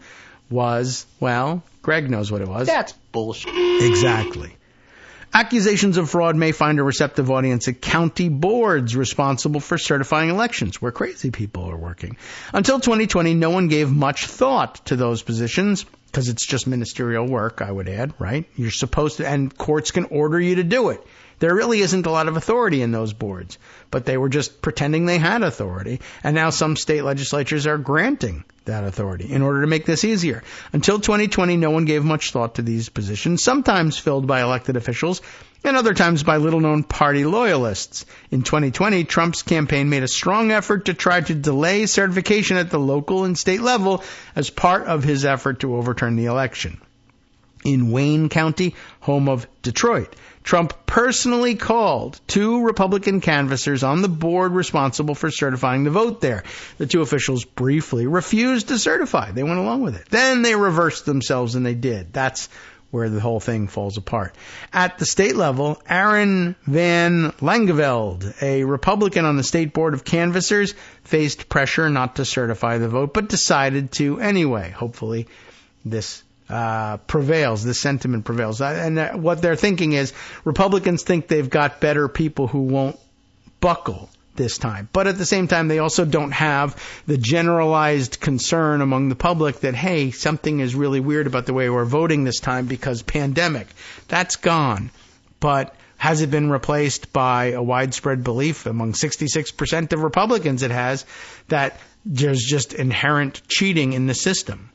was, well, Greg knows what it was.
That's bullshit.
Exactly. Accusations of fraud may find a receptive audience at county boards responsible for certifying elections, where crazy people are working. Until 2020, no one gave much thought to those positions, because it's just ministerial work, I would add, right? You're supposed to, and courts can order you to do it. There really isn't a lot of authority in those boards, but they were just pretending they had authority, and now some state legislatures are granting that authority in order to make this easier. Until 2020, no one gave much thought to these positions, sometimes filled by elected officials, and other times by little-known party loyalists. In 2020, Trump's campaign made a strong effort to try to delay certification at the local and state level as part of his effort to overturn the election. In Wayne County, home of Detroit, Trump personally called 2 Republican canvassers on the board responsible for certifying the vote there. The 2 officials briefly refused to certify. They went along with it. Then they reversed themselves, and they did. That's where the whole thing falls apart. At the state level, Aaron Van Langeveld, a Republican on the state board of canvassers, faced pressure not to certify the vote, but decided to anyway. Hopefully this prevails, this sentiment prevails. And what they're thinking is Republicans think they've got better people who won't buckle this time. But at the same time, they also don't have the generalized concern among the public that, hey, something is really weird about the way we're voting this time because pandemic. That's gone. But has it been replaced by a widespread belief among 66% of Republicans? It has, that there's just inherent cheating in the system.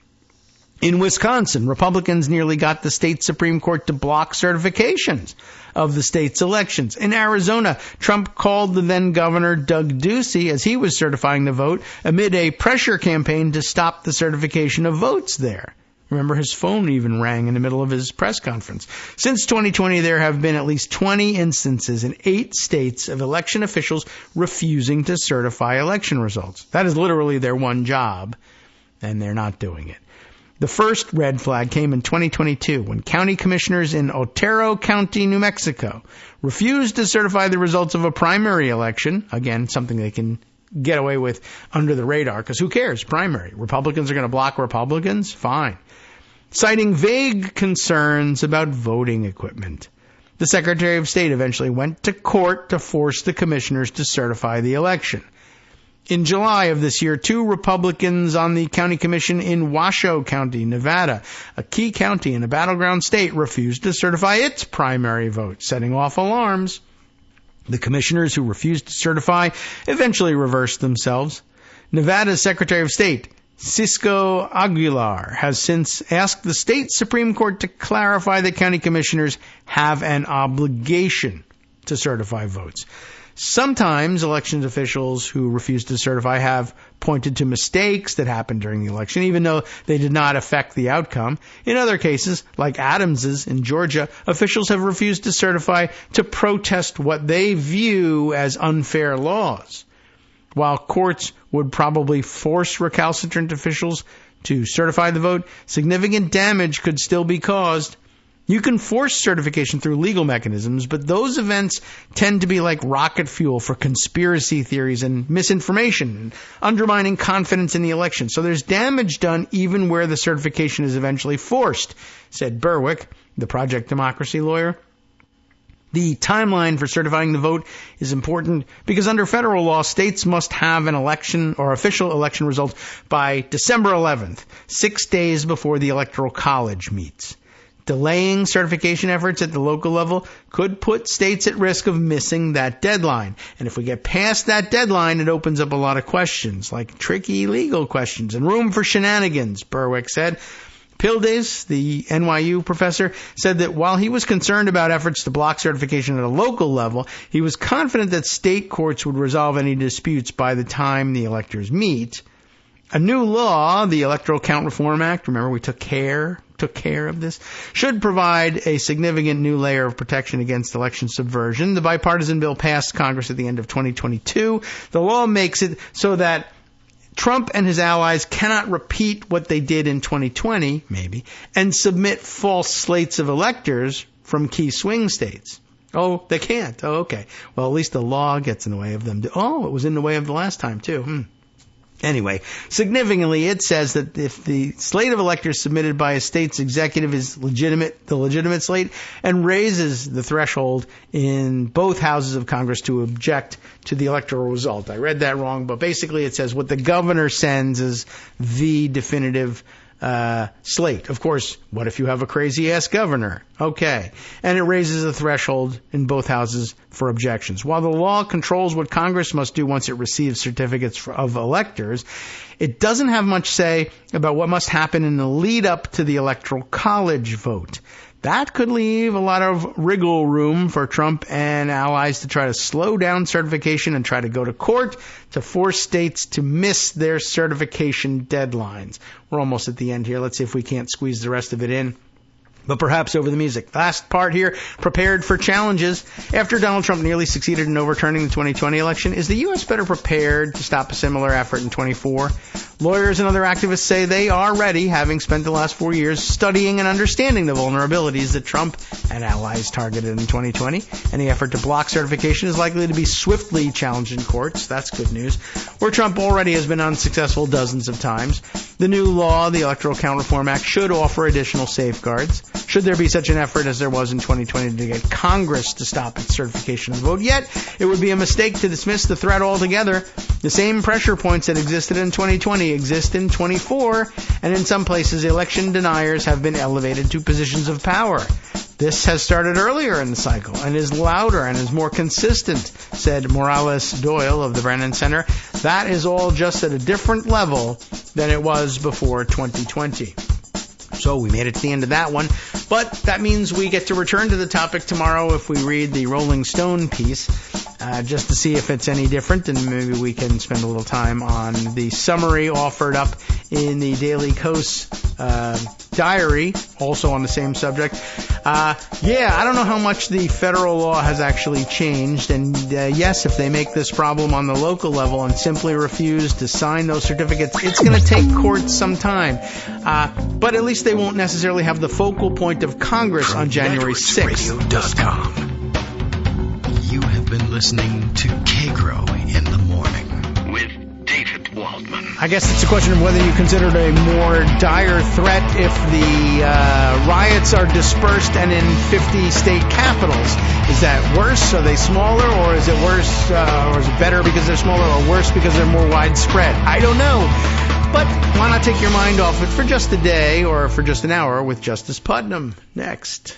In Wisconsin, Republicans nearly got the state Supreme Court to block certifications of the state's elections. In Arizona, Trump called the then governor Doug Ducey as he was certifying the vote amid a pressure campaign to stop the certification of votes there. Remember, his phone even rang in the middle of his press conference. Since 2020, there have been at least 20 instances in 8 states of election officials refusing to certify election results. That is literally their one job, and they're not doing it. The first red flag came in 2022 when county commissioners in Otero County, New Mexico, refused to certify the results of a primary election. Again, something they can get away with under the radar, because who cares? Primary. Republicans are going to block Republicans? Fine. Citing vague concerns about voting equipment. The Secretary of State eventually went to court to force the commissioners to certify the election. In July of this year, 2 Republicans on the county commission in Washoe County, Nevada, a key county in a battleground state, refused to certify its primary vote, setting off alarms. The commissioners who refused to certify eventually reversed themselves. Nevada's Secretary of State, Cisco Aguilar, has since asked the state Supreme Court to clarify that county commissioners have an obligation to certify votes. Sometimes elections officials who refuse to certify have pointed to mistakes that happened during the election, even though they did not affect the outcome. In other cases, like Adams's in Georgia, officials have refused to certify to protest what they view as unfair laws. While courts would probably force recalcitrant officials to certify the vote, significant damage could still be caused. You can force certification through legal mechanisms, but those events tend to be like rocket fuel for conspiracy theories and misinformation, and undermining confidence in the election. So there's damage done even where the certification is eventually forced, said Berwick, the Project Democracy lawyer. The timeline for certifying the vote is important because under federal law, states must have an election or official election result by December 11th, 6 days before the Electoral College meets. Delaying certification efforts at the local level could put states at risk of missing that deadline. And if we get past that deadline, it opens up a lot of questions, like tricky legal questions and room for shenanigans, Berwick said. Pildes, the NYU professor, said that while he was concerned about efforts to block certification at a local level, he was confident that state courts would resolve any disputes by the time the electors meet. A new law, the Electoral Count Reform Act, remember we took care of this, should provide a significant new layer of protection against election subversion. The bipartisan bill passed Congress at the end of 2022. The law makes it so that
Trump and his allies cannot repeat what they did in 2020, maybe, and submit false slates of electors from key swing states. Oh, they can't. Oh, okay. Well, at least the law gets in the way of them. Oh, it was in the way of the last time, too. Anyway, significantly, it says that if the slate of electors submitted by a state's executive is the legitimate slate, and raises the threshold in both houses of Congress to object to the electoral result. I read that wrong, but basically it says what the governor sends is the definitive slate. Of course, what if you have a crazy-ass governor? Okay. And it raises the threshold in both houses for objections. While the law controls what Congress must do once it receives certificates of electors, it doesn't have much say about what must happen in the lead-up to the Electoral College vote. That could leave a lot of wriggle room for Trump and allies to try to slow down certification and try to go to court to force states to miss their certification deadlines. We're almost at the end here. Let's see if we can't squeeze the rest of it in. But perhaps over the music. Last part here, prepared for challenges. After Donald Trump nearly succeeded in overturning the 2020 election, is the U.S. better prepared to stop a similar effort in 24? Lawyers and other activists say they are ready, having spent the last 4 years studying and understanding the vulnerabilities that Trump and allies targeted in 2020. Any effort to block certification is likely to be swiftly challenged in courts. That's good news. Where Trump already has been unsuccessful dozens of times. The new law, the Electoral Count Reform Act, should offer additional safeguards. Should there be such an effort as there was in 2020 to get Congress to stop its certification of the vote? Yet, it would be a mistake to dismiss the threat altogether. The same pressure points that existed in 2020 exist in 24, and in some places, election deniers have been elevated to positions of power. This has started earlier in the cycle and is louder and is more consistent, said Morales Doyle of the Brennan Center. That is all just at a different level than it was before 2020. So we made it to the end of that one. But that means we get to return to the topic tomorrow if we read the Rolling Stone piece, just to see if it's any different, and maybe we can spend a little time on the summary offered up in the Daily Kos diary, also on the same subject. I don't know how much the federal law has actually changed, and yes, if they make this problem on the local level and simply refuse to sign those certificates, it's going to take courts some time. But at least they won't necessarily have the focal point of Congress on January 6th.
You have been listening to Kagro in the Morning with David Waldman.
I guess it's a question of whether you consider it a more dire threat if the riots are dispersed and in 50 state capitals. Is that worse? Are they smaller? Or is it worse, or is it better because they're smaller, or worse because they're more widespread? I don't know. But why not take your mind off it for just a day or for just an hour with Justice Putnam next.